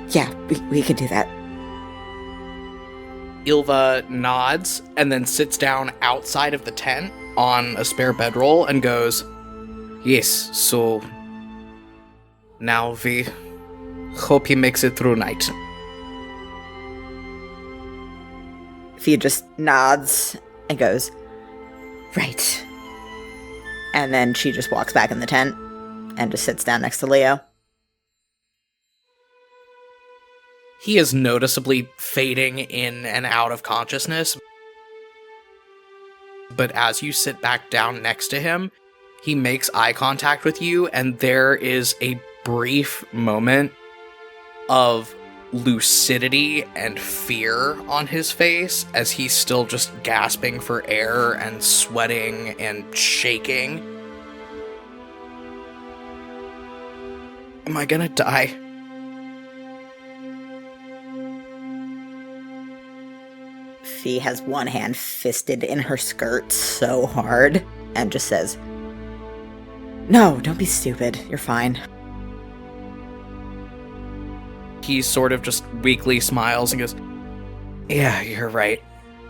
"Yeah, we can do that." Ilva nods and then sits down outside of the tent on a spare bedroll and goes, "Yes, so now we hope he makes it through night." Fee just nods and goes, "Right." And then she just walks back in the tent and just sits down next to Leo. He is noticeably fading in and out of consciousness, but as you sit back down next to him, he makes eye contact with you, and there is a brief moment of lucidity and fear on his face as he's still just gasping for air and sweating and shaking. Am I gonna die? Fee has one hand fisted in her skirt so hard and just says, "No, don't be stupid. You're fine." He sort of just weakly smiles and goes, "Yeah, you're right.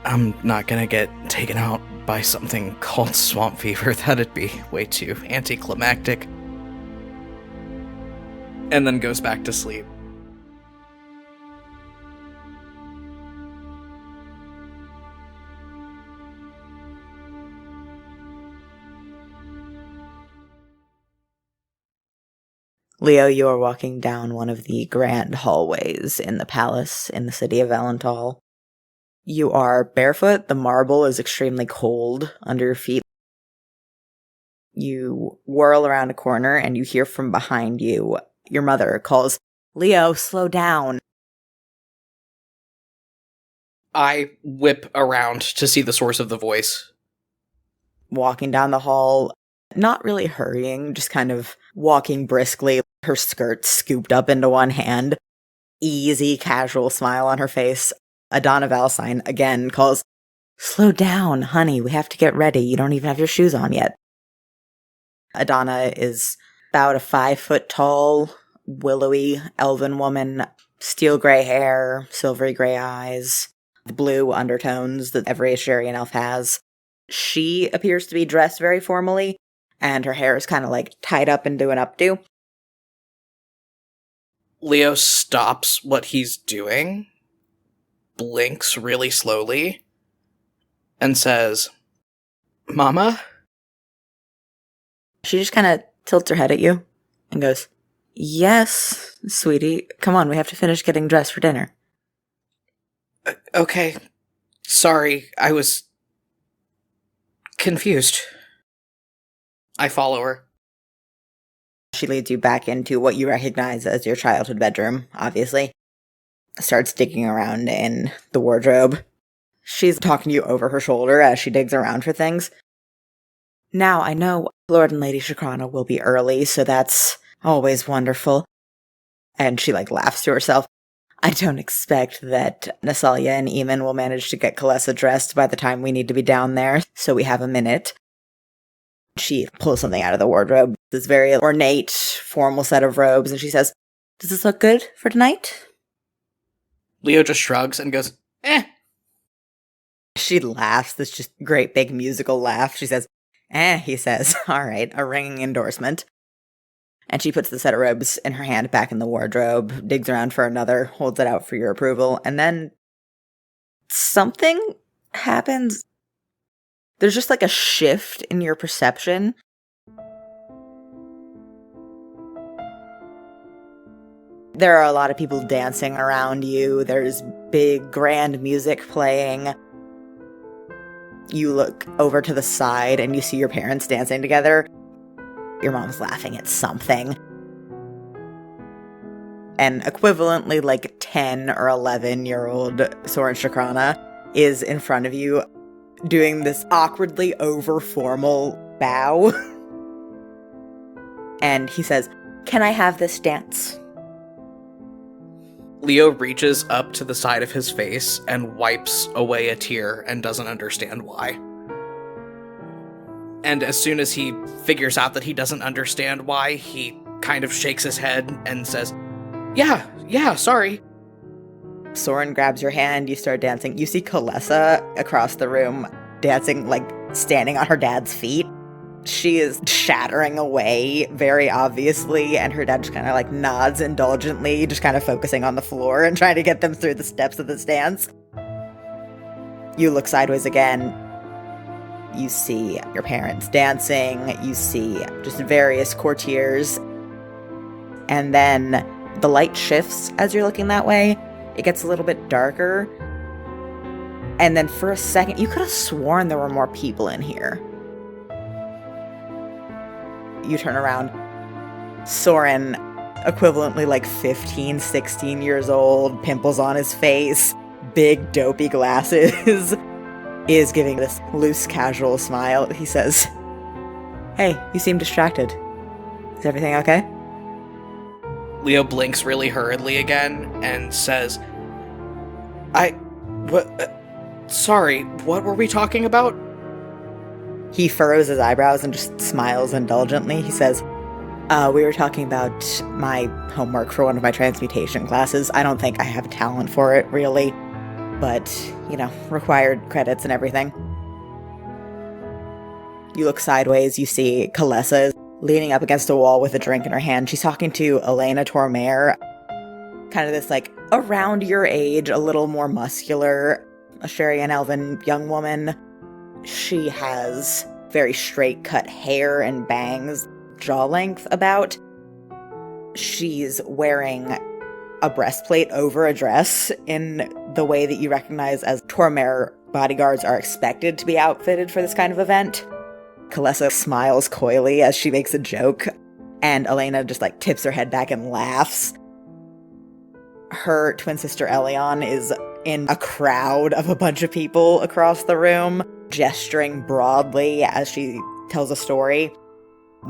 I'm not gonna get taken out by something called swamp fever. That'd be way too anticlimactic." And then goes back to sleep. Leo, you are walking down one of the grand hallways in the palace in the city of Valental. You are barefoot. The marble is extremely cold under your feet. You whirl around a corner and you hear from behind you, your mother calls, "Leo, slow down." I whip around to see the source of the voice. Walking down the hall, not really hurrying, just kind of walking briskly, her skirt scooped up into one hand, easy, casual smile on her face. Adana Valcyne again calls, "Slow down, honey, we have to get ready. You don't even have your shoes on yet." Adana is about a 5 foot tall, willowy elven woman, steel gray hair, silvery gray eyes, blue undertones that every Asherian elf has. She appears to be dressed very formally, and her hair is kind of like tied up into an updo. Leo stops what he's doing, blinks really slowly, and says, "Mama?" She just kind of tilts her head at you and goes, "Yes, sweetie. Come on, we have to finish getting dressed for dinner." Okay. Sorry, I was confused. I follow her. She leads you back into what you recognize as your childhood bedroom, obviously. Starts digging around in the wardrobe. She's talking to you over her shoulder as she digs around for things. "Now, I know Lord and Lady Shakrana will be early, so that's always wonderful." And she, laughs to herself. "I don't expect that Nasalia and Eamon will manage to get Kalessa dressed by the time we need to be down there, so we have a minute." She pulls something out of the wardrobe, this very ornate, formal set of robes, and she says, "Does this look good for tonight?" Leo just shrugs and goes, "Eh." She laughs, this just great big musical laugh. She says, "Eh," he says. "All right, a ringing endorsement." And she puts the set of robes in her hand back in the wardrobe, digs around for another, holds it out for your approval, and then something happens. There's just a shift in your perception. There are a lot of people dancing around you. There's big, grand music playing. You look over to the side and you see your parents dancing together. Your mom's laughing at something. And equivalently 10 or 11-year-old Soren Shakrana is in front of you doing this awkwardly over-formal bow. And he says, "Can I have this dance?" Leo reaches up to the side of his face and wipes away a tear and doesn't understand why. And as soon as he figures out that he doesn't understand why, he kind of shakes his head and says, Yeah, sorry." Soren grabs your hand, you start dancing. You see Kalessa across the room dancing, standing on her dad's feet. She is shattering away, very obviously, and her dad just kind of nods indulgently, just kind of focusing on the floor and trying to get them through the steps of this dance. You look sideways again. You see your parents dancing. You see just various courtiers. And then the light shifts as you're looking that way. It gets a little bit darker. And then for a second, you could have sworn there were more people in here. You turn around. Soren, equivalently 15, 16 years old, pimples on his face, big dopey glasses, is giving this loose, casual smile. He says, "Hey, you seem distracted. Is everything okay?" Leo blinks really hurriedly again and says, Sorry, what were we talking about?" He furrows his eyebrows and just smiles indulgently. He says, "We were talking about my homework for one of my transmutation classes. I don't think I have talent for it, really. But, required credits and everything." You look sideways, you see Kalessa is leaning up against a wall with a drink in her hand. She's talking to Elena Tormare, kind of this, around your age, a little more muscular, Asherian elven young woman. She has very straight cut hair and bangs, jaw length about. She's wearing a breastplate over a dress in the way that you recognize as Tormare bodyguards are expected to be outfitted for this kind of event. Kalessa smiles coyly as she makes a joke, and Elena just tips her head back and laughs. Her twin sister Elion is in a crowd of a bunch of people across the room, gesturing broadly as she tells a story.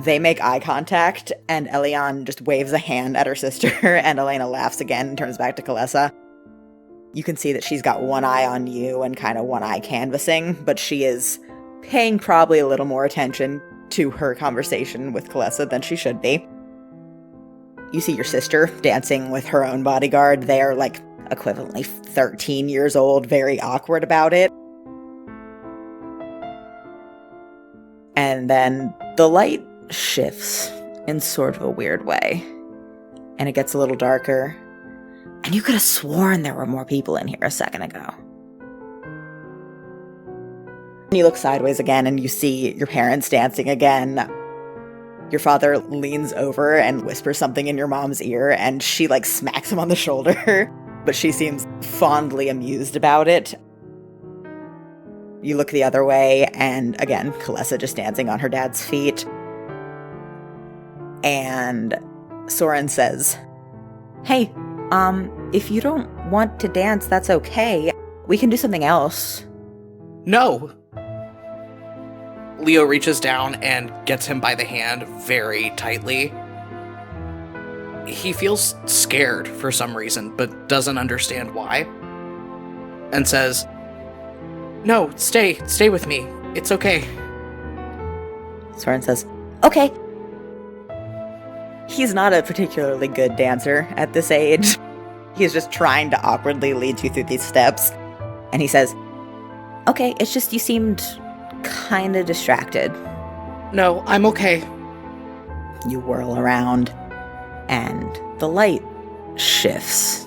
They make eye contact, and Elion just waves a hand at her sister, and Elena laughs again and turns back to Kalessa. You can see that she's got one eye on you and kind of one eye canvassing, but she is paying probably a little more attention to her conversation with Kalessa than she should be. You see your sister dancing with her own bodyguard. They are equivalently 13 years old, very awkward about it. And then the light shifts in sort of a weird way, and it gets a little darker, and you could have sworn there were more people in here a second ago. And you look sideways again, and you see your parents dancing again. Your father leans over and whispers something in your mom's ear, and she smacks him on the shoulder, but she seems fondly amused about it. You look the other way, and again, Kalessa just dancing on her dad's feet. And Soren says, "Hey, if you don't want to dance, that's okay. We can do something else." No! Leo reaches down and gets him by the hand very tightly. He feels scared for some reason, but doesn't understand why. And says, "No, stay with me. It's okay." Soren says, "Okay." He's not a particularly good dancer at this age. He's just trying to awkwardly lead you through these steps. And he says, "Okay, it's just you seemed kind of distracted." "No, I'm okay." You whirl around, and the light shifts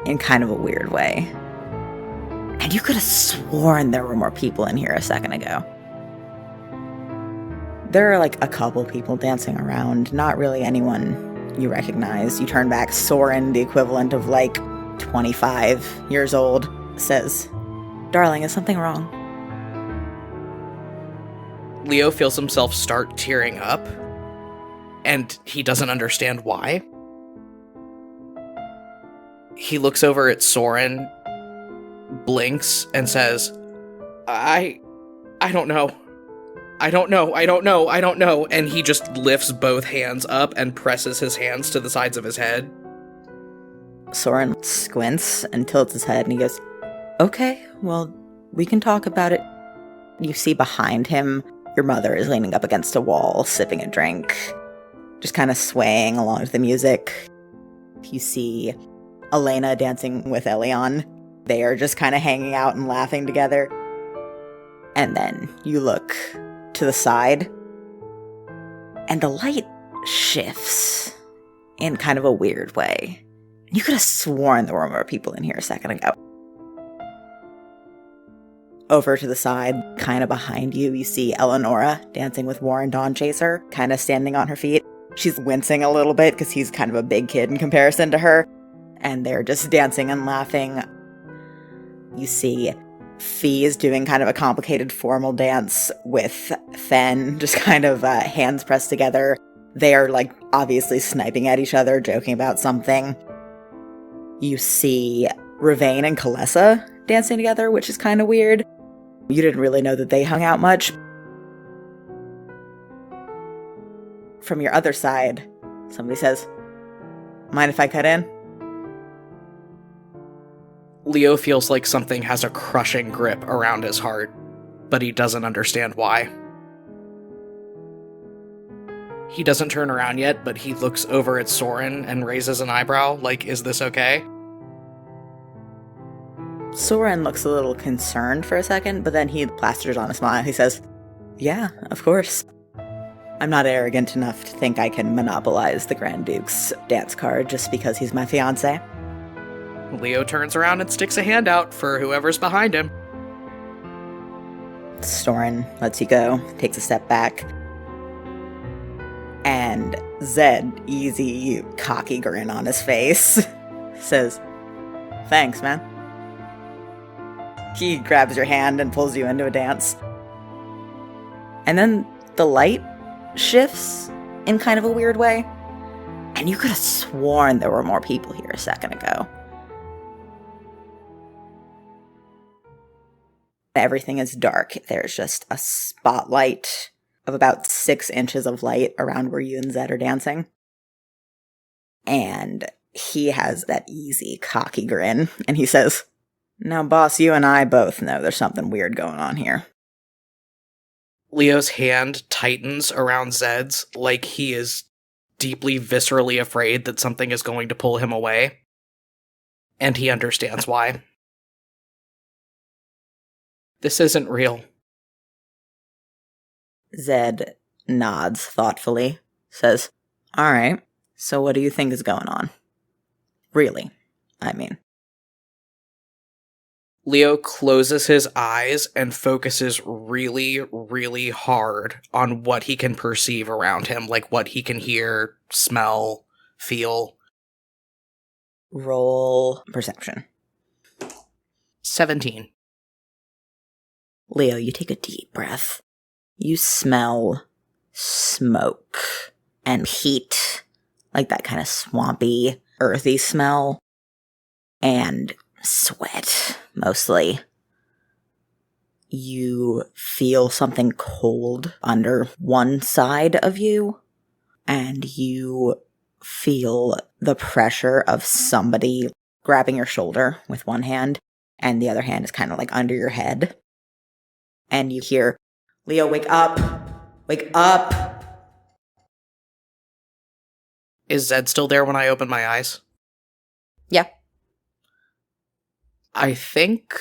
in kind of a weird way. And you could have sworn there were more people in here a second ago. There are a couple people dancing around, not really anyone you recognize. You turn back, Soren, the equivalent of 25 years old, says, "Darling, is something wrong?" Leo feels himself start tearing up, and he doesn't understand why. He looks over at Soren, blinks, and says, I don't know. I don't know. And he just lifts both hands up and presses his hands to the sides of his head. Soren squints and tilts his head, and he goes, "Okay, well, we can talk about it." You see behind him, your mother is leaning up against a wall, sipping a drink, just kind of swaying along to the music. You see Elena dancing with Elion. They are just kind of hanging out and laughing together. And then you look to the side, and the light shifts in kind of a weird way. You could have sworn there were more people in here a second ago. Over to the side, kind of behind you, you see Eleonora dancing with Warren Dawnchaser, kind of standing on her feet. She's wincing a little bit because he's kind of a big kid in comparison to her, and they're just dancing and laughing. You see Fee is doing kind of a complicated formal dance with Fen, just kind of hands pressed together. They are obviously sniping at each other, joking about something. You see Ravain and Kalessa dancing together, which is kind of weird. You didn't really know that they hung out much. From your other side, somebody says, "Mind if I cut in?" Leo feels like something has a crushing grip around his heart, but he doesn't understand why. He doesn't turn around yet, but he looks over at Soren and raises an eyebrow, is this okay? Soren looks a little concerned for a second, but then he plasters on a smile. He says, "Yeah, of course. I'm not arrogant enough to think I can monopolize the Grand Duke's dance card just because he's my fiancé." Leo turns around and sticks a hand out for whoever's behind him. Soren lets you go, takes a step back. And Zed, easy, cocky grin on his face, says, "Thanks, man." He grabs your hand and pulls you into a dance. And then the light shifts in kind of a weird way. And you could have sworn there were more people here a second ago. Everything is dark. There's just a spotlight of about 6 inches of light around where you and Zed are dancing. And he has that easy, cocky grin. And he says, "Now, boss, you and I both know there's something weird going on here." Leo's hand tightens around Zed's like he is deeply, viscerally afraid that something is going to pull him away. And he understands why. This isn't real. Zed nods thoughtfully, says, "All right, so what do you think is going on? Really, I mean." Leo closes his eyes and focuses really, really hard on what he can perceive around him, like what he can hear, smell, feel. Roll perception. 17. Leo, you take a deep breath. You smell smoke and heat, like that kind of swampy, earthy smell, and sweat, mostly. You feel something cold under one side of you, and you feel the pressure of somebody grabbing your shoulder with one hand, and the other hand is kind of like under your head. And you hear, "Leo, wake up! Wake up!" Is Zed still there when I open my eyes? Yeah. I think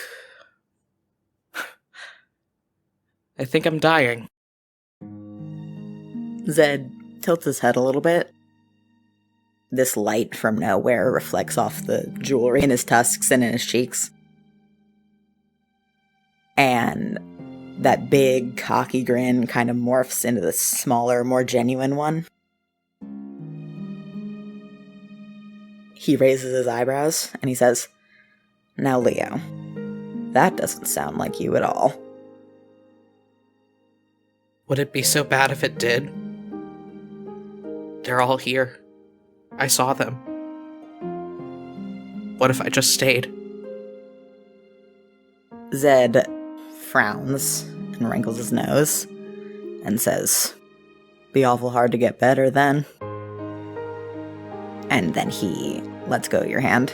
I'm dying. Zed tilts his head a little bit. This light from nowhere reflects off the jewelry in his tusks and in his cheeks. And that big, cocky grin kind of morphs into this smaller, more genuine one. He raises his eyebrows and he says, "Now, Leo, that doesn't sound like you at all." Would it be so bad if it did? They're all here. I saw them. What if I just stayed? Zed frowns and wrinkles his nose and says, "Be awful hard to get better then." And then he lets go of your hand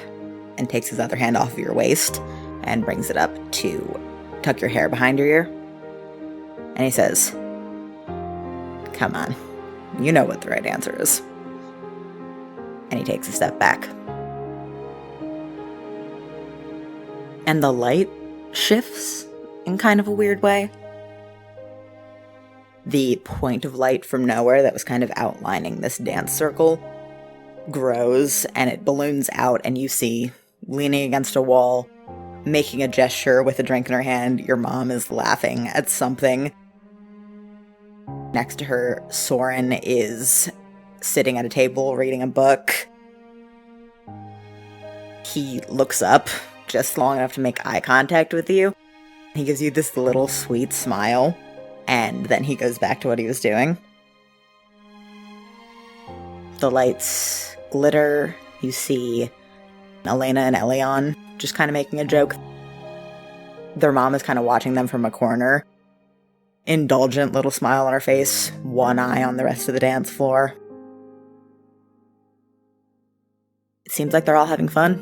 and takes his other hand off of your waist and brings it up to tuck your hair behind your ear. And he says, "Come on, you know what the right answer is." And he takes a step back. And the light shifts in kind of a weird way. The point of light from nowhere that was kind of outlining this dance circle grows and it balloons out, and you see, leaning against a wall, making a gesture with a drink in her hand, your mom is laughing at something. Next to her, Soren is sitting at a table reading a book. He looks up just long enough to make eye contact with you. He gives you this little sweet smile, and then he goes back to what he was doing. The lights glitter. You see Elena and Elion just kind of making a joke. Their mom is kind of watching them from a corner. Indulgent little smile on her face, one eye on the rest of the dance floor. It seems like they're all having fun.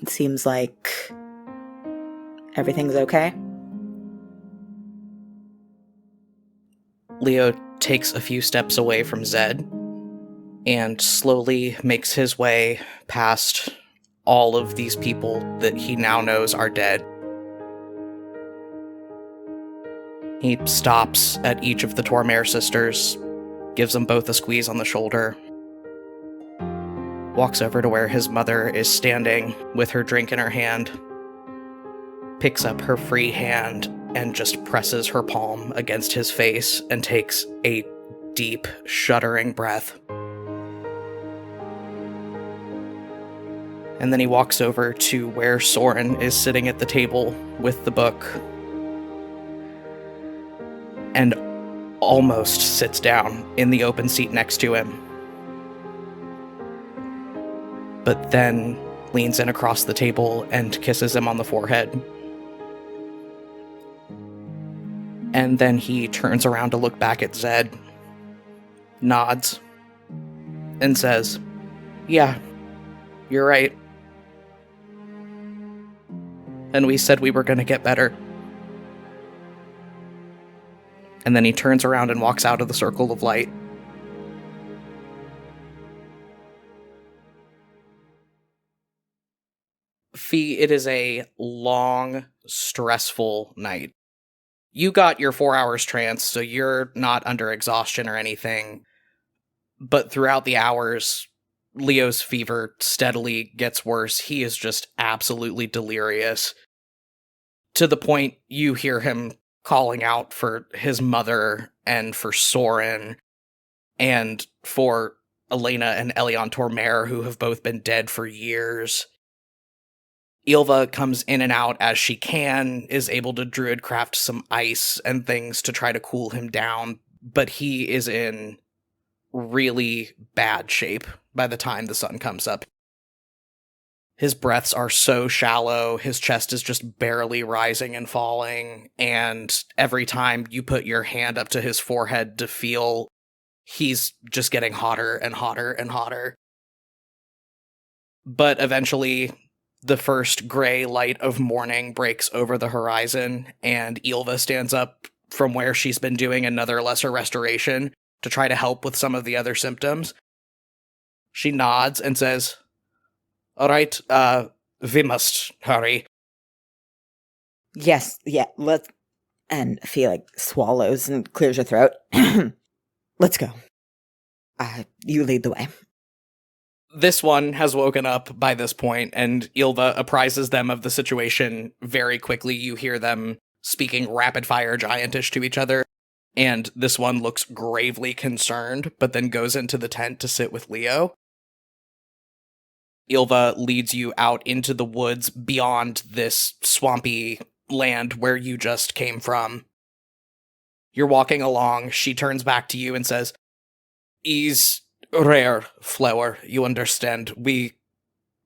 It seems like everything's okay. Leo takes a few steps away from Zed and slowly makes his way past all of these people that he now knows are dead. He stops at each of the Tormare sisters, gives them both a squeeze on the shoulder, walks over to where his mother is standing with her drink in her hand, picks up her free hand and just presses her palm against his face and takes a deep, shuddering breath. And then he walks over to where Soren is sitting at the table with the book and almost sits down in the open seat next to him. But then leans in across the table and kisses him on the forehead. And then he turns around to look back at Zed, nods, and says, "Yeah, you're right. And we said we were going to get better." And then he turns around and walks out of the circle of light. Fee, it is a long, stressful night. You got your 4 hours trance, so you're not under exhaustion or anything. But throughout the hours, Leo's fever steadily gets worse. He is just absolutely delirious. To the point you hear him calling out for his mother and for Soren and for Elena and Elion Tormer, who have both been dead for years. Ylva comes in and out as she can, is able to druidcraft some ice and things to try to cool him down, but he is in really bad shape by the time the sun comes up. His breaths are so shallow, his chest is just barely rising and falling, and every time you put your hand up to his forehead to feel, he's just getting hotter and hotter and hotter. But eventually, the first gray light of morning breaks over the horizon, and Ylva stands up from where she's been doing another lesser restoration to try to help with some of the other symptoms. She nods and says, "All right, we must hurry." Yes, yeah, let's... And Fee, swallows and clears her throat. Let's go. You lead the way. This one has woken up by this point, and Ylva apprises them of the situation very quickly. You hear them speaking rapid-fire giantish to each other, and this one looks gravely concerned, but then goes into the tent to sit with Leo. Ylva leads you out into the woods beyond this swampy land where you just came from. You're walking along, she turns back to you and says, "Is rare flower, you understand. We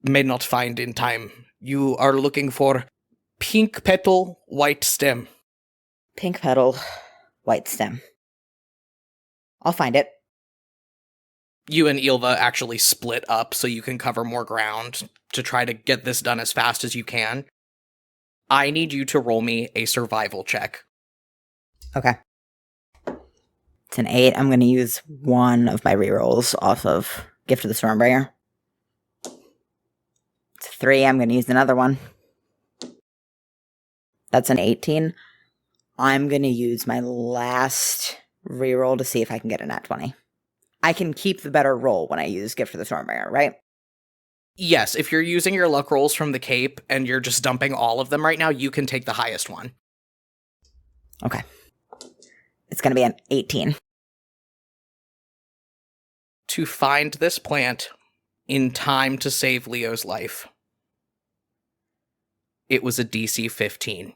may not find in time. You are looking for pink petal, white stem." Pink petal, white stem. I'll find it. You and Ylva actually split up so you can cover more ground to try to get this done as fast as you can. I need you to roll me a survival check. Okay. It's an 8. I'm going to use one of my rerolls off of Gift of the Stormbringer. It's a 3. I'm going to use another one. That's an 18. I'm going to use my last reroll to see if I can get a nat 20. I can keep the better roll when I use Gift of the Stormbringer, right? Yes, if you're using your luck rolls from the cape and you're just dumping all of them right now, you can take the highest one. Okay. It's going to be an 18. To find this plant in time to save Leo's life, it was a DC 15.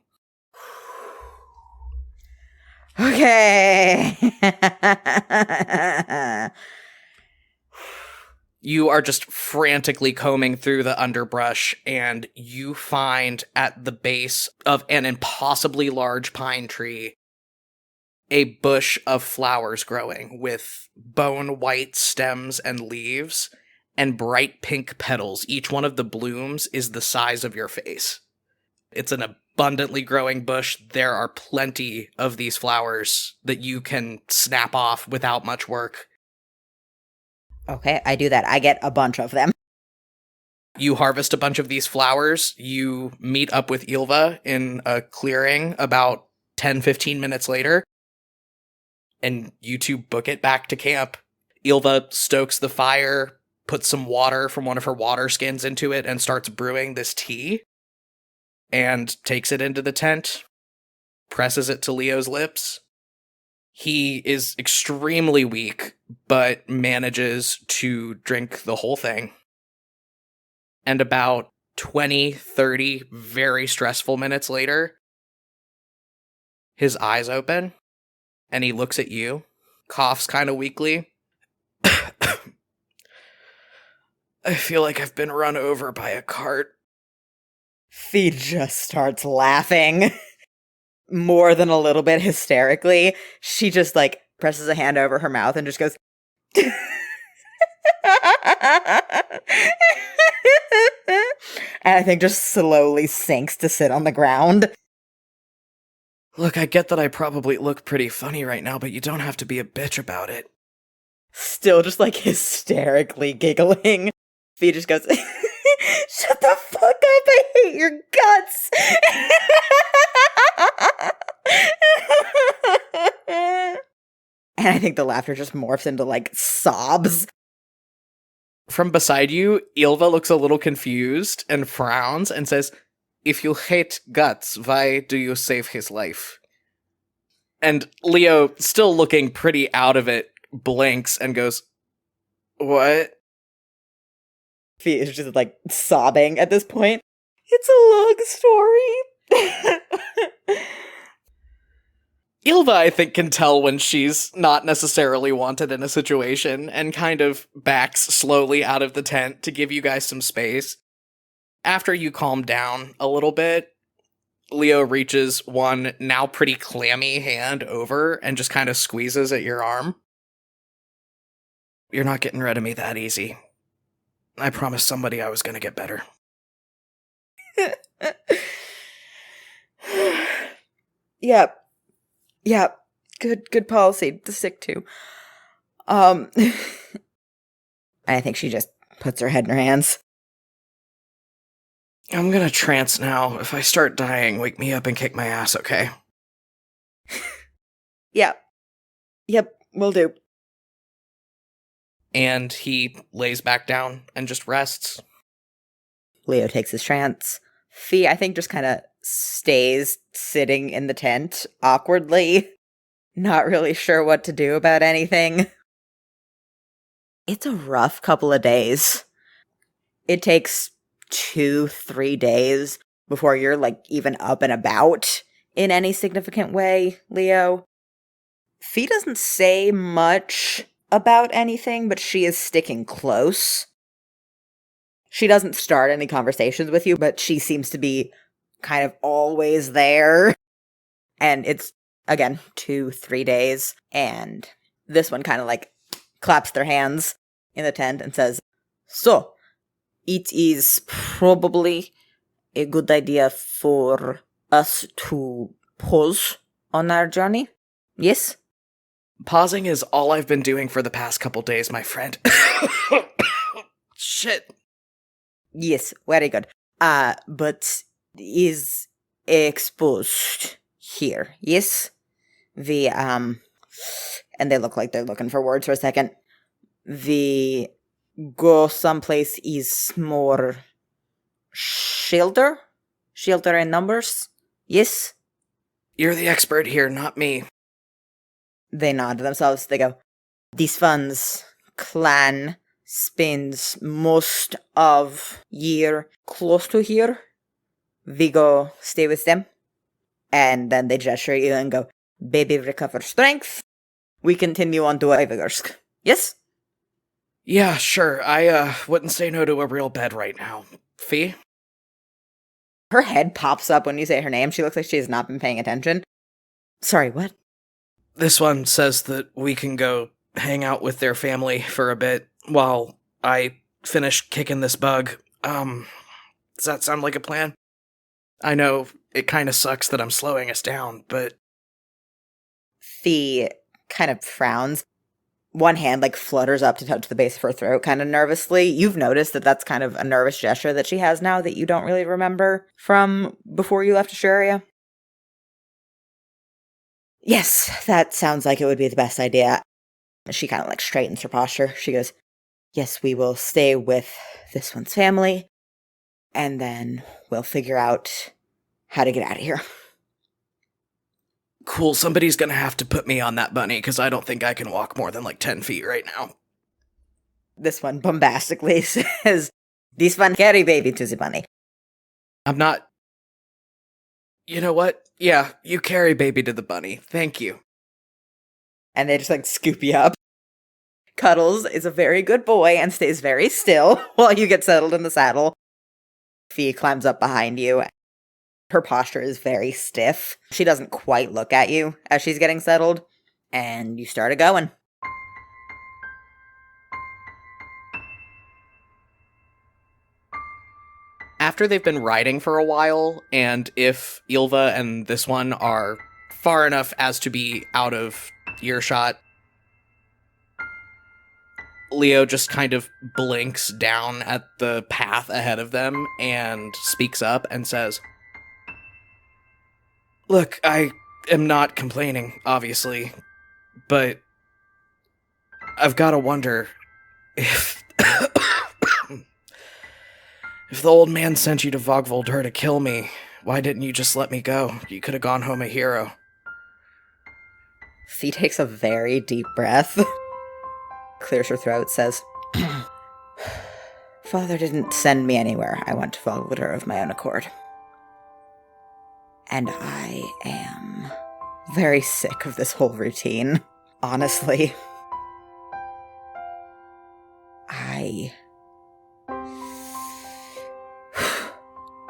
Okay. You are just frantically combing through the underbrush, and you find at the base of an impossibly large pine tree a bush of flowers growing with bone white stems and leaves and bright pink petals. Each one of the blooms is the size of your face. It's an abundantly growing bush. There are plenty of these flowers that you can snap off without much work. Okay, I do that. I get a bunch of them. You harvest a bunch of these flowers. You meet up with Ylva in a clearing about 10-15 minutes later, and you two book it back to camp. Ylva stokes the fire, puts some water from one of her water skins into it, and starts brewing this tea, and takes it into the tent, presses it to Leo's lips, He is extremely weak, but manages to drink the whole thing. And about 20, 30 very stressful minutes later, his eyes open, and he looks at you, coughs kind of weakly. I feel like I've been run over by a cart. Fee just starts laughing. More than a little bit hysterically. She just, like, presses a hand over her mouth and just goes... and I think just slowly sinks to sit on the ground. Look, I get that I probably look pretty funny right now, but you don't have to be a bitch about it. Still just, like, hysterically giggling. Fee just goes, shut the fuck up, I hate your guts! And I think the laughter just morphs into, like, sobs. From beside you, Ylva looks a little confused and frowns and says, if you hate guts, why do you save his life? And Leo, still looking pretty out of it, blinks and goes, what? Fee is just, like, sobbing at this point. It's a long story. Ylva, I think, can tell when she's not necessarily wanted in a situation and kind of backs slowly out of the tent to give you guys some space. After you calm down a little bit, Leo reaches one now pretty clammy hand over and just kind of squeezes at your arm. You're not getting rid of me that easy. I promised somebody I was going to get better. Yep. Yeah, good policy to stick to. I think she just puts her head in her hands. I'm gonna trance now. If I start dying, wake me up and kick my ass, okay? Yeah. Yep, will do. And he lays back down and just rests. Leo takes his trance. Fee, I think, just kind of stays sitting in the tent awkwardly, not really sure what to do about anything. It's a rough couple of days. It takes 2-3 days before you're, like, even up and about in any significant way, Leo. Fee doesn't say much about anything, but she is sticking close. She doesn't start any conversations with you, but she seems to be kind of always there. And it's, again, 2-3 days. And this one kind of, like, claps their hands in the tent and says, so, it is probably a good idea for us to pause on our journey. Yes? Pausing is all I've been doing for the past couple days, my friend. Shit. Yes, very good. But is exposed here, yes? The, and they look like they're looking for words for a second. The go someplace is more shelter? Shelter in numbers? Yes? You're the expert here, not me. They nod to themselves. They go, these funds, clan, spends most of year close to here. We go stay with them. And then they gesture at you and go, baby recover strength. We continue on to Ivagursk. Yes? Yeah, sure. I wouldn't say no to a real bed right now. Fee? Her head pops up when you say her name. She looks like she has not been paying attention. Sorry, what? This one says that we can go hang out with their family for a bit while I finish kicking this bug. Does that sound like a plan? I know it kind of sucks that I'm slowing us down, but... Fee kind of frowns. One hand, like, flutters up to touch the base of her throat kind of nervously. You've noticed that that's kind of a nervous gesture that she has now that you don't really remember from before you left Ashuria. Yes, that sounds like it would be the best idea. She kind of, like, straightens her posture. She goes, yes, we will stay with this one's family, and then we'll figure out how to get out of here. Cool, somebody's gonna have to put me on that bunny, because I don't think I can walk more than 10 feet right now. This one bombastically says, "This one carry baby to the bunny." I'm not... You know what? Yeah, you carry baby to the bunny. Thank you. And they just scoop you up. Cuddles is a very good boy and stays very still while you get settled in the saddle. Fee climbs up behind you. Her posture is very stiff. She doesn't quite look at you as she's getting settled. And you started going. After they've been riding for a while, and if Ylva and this one are far enough as to be out of earshot, Leo just kind of blinks down at the path ahead of them and speaks up and says, "Look, I am not complaining, obviously, but I've got to wonder if... if the old man sent you to Vogvoldur to kill me, why didn't you just let me go? You could have gone home a hero." Fee takes a very deep breath, clears her throat, says, "Father didn't send me anywhere. I went to Vogvoldur of my own accord. And I am very sick of this whole routine, honestly.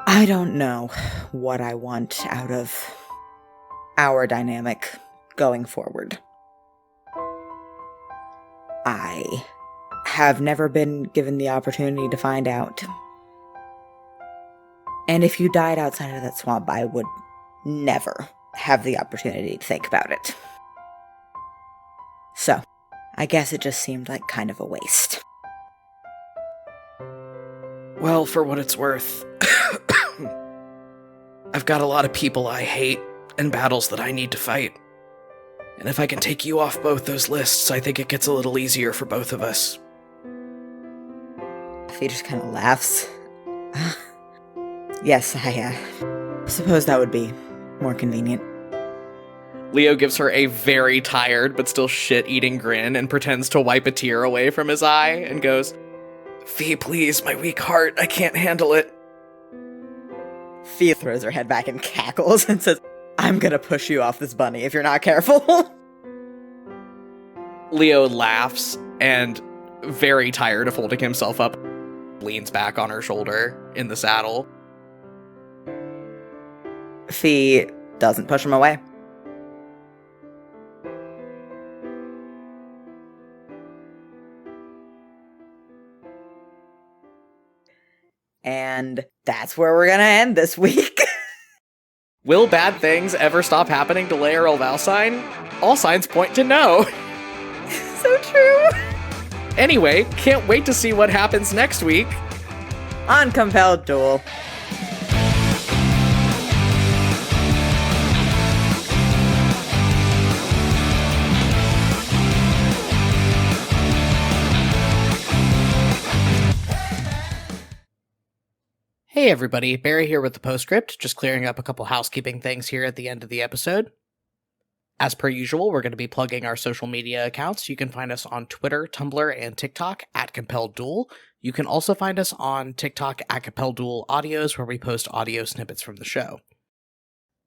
I don't know what I want out of our dynamic going forward. I have never been given the opportunity to find out. And if you died outside of that swamp, I would never have the opportunity to think about it. So, I guess it just seemed like kind of a waste." Well, for what it's worth, I've got a lot of people I hate and battles that I need to fight. And if I can take you off both those lists, I think it gets a little easier for both of us. Fee just kind of laughs. Yes, I suppose that would be more convenient. Leo gives her a very tired but still shit-eating grin and pretends to wipe a tear away from his eye and goes, "Fee, please, my weak heart, I can't handle it." Fee throws her head back and cackles and says, "I'm gonna push you off this bunny if you're not careful." Leo laughs and, very tired of holding himself up, leans back on her shoulder in the saddle. Fee doesn't push him away. And that's where we're gonna end this week. Will bad things ever stop happening to Leoril Valcyne? All signs point to no. So true. Anyway, can't wait to see what happens next week on Compelled Duel. Hey everybody, Barry here with the postscript, just clearing up a couple housekeeping things here at the end of the episode. As per usual, we're going to be plugging our social media accounts. You can find us on Twitter, Tumblr, and TikTok at Compelled Duel. You can also find us on TikTok at Compelled Duel Audios, where we post audio snippets from the show.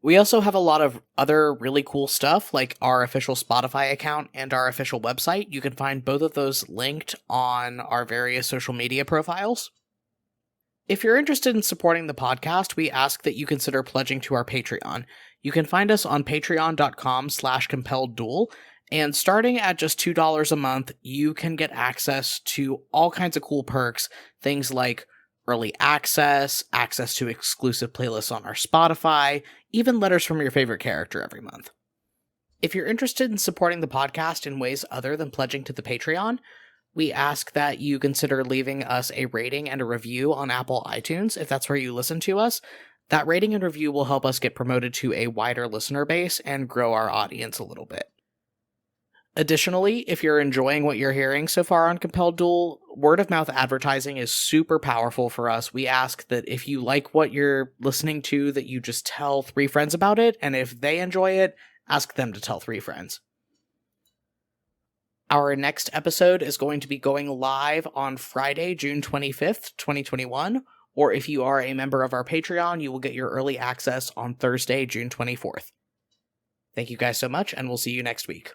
We also have a lot of other really cool stuff, like our official Spotify account and our official website. You can find both of those linked on our various social media profiles. If you're interested in supporting the podcast, we ask that you consider pledging to our Patreon. You can find us on patreon.com/compelledduel, and starting at just $2 a month, you can get access to all kinds of cool perks, things like early access, access to exclusive playlists on our Spotify, even letters from your favorite character every month. If you're interested in supporting the podcast in ways other than pledging to the Patreon, we ask that you consider leaving us a rating and a review on Apple iTunes if that's where you listen to us. That rating and review will help us get promoted to a wider listener base and grow our audience a little bit. Additionally, if you're enjoying what you're hearing so far on Compelled Duel, word-of-mouth advertising is super powerful for us. We ask that if you like what you're listening to, that you just tell 3 friends about it, and if they enjoy it, Ask them to tell 3 friends. Our next episode is going to be going live on Friday, June 25th, 2021, or if you are a member of our Patreon, you will get your early access on Thursday, June 24th. Thank you guys so much, and we'll see you next week.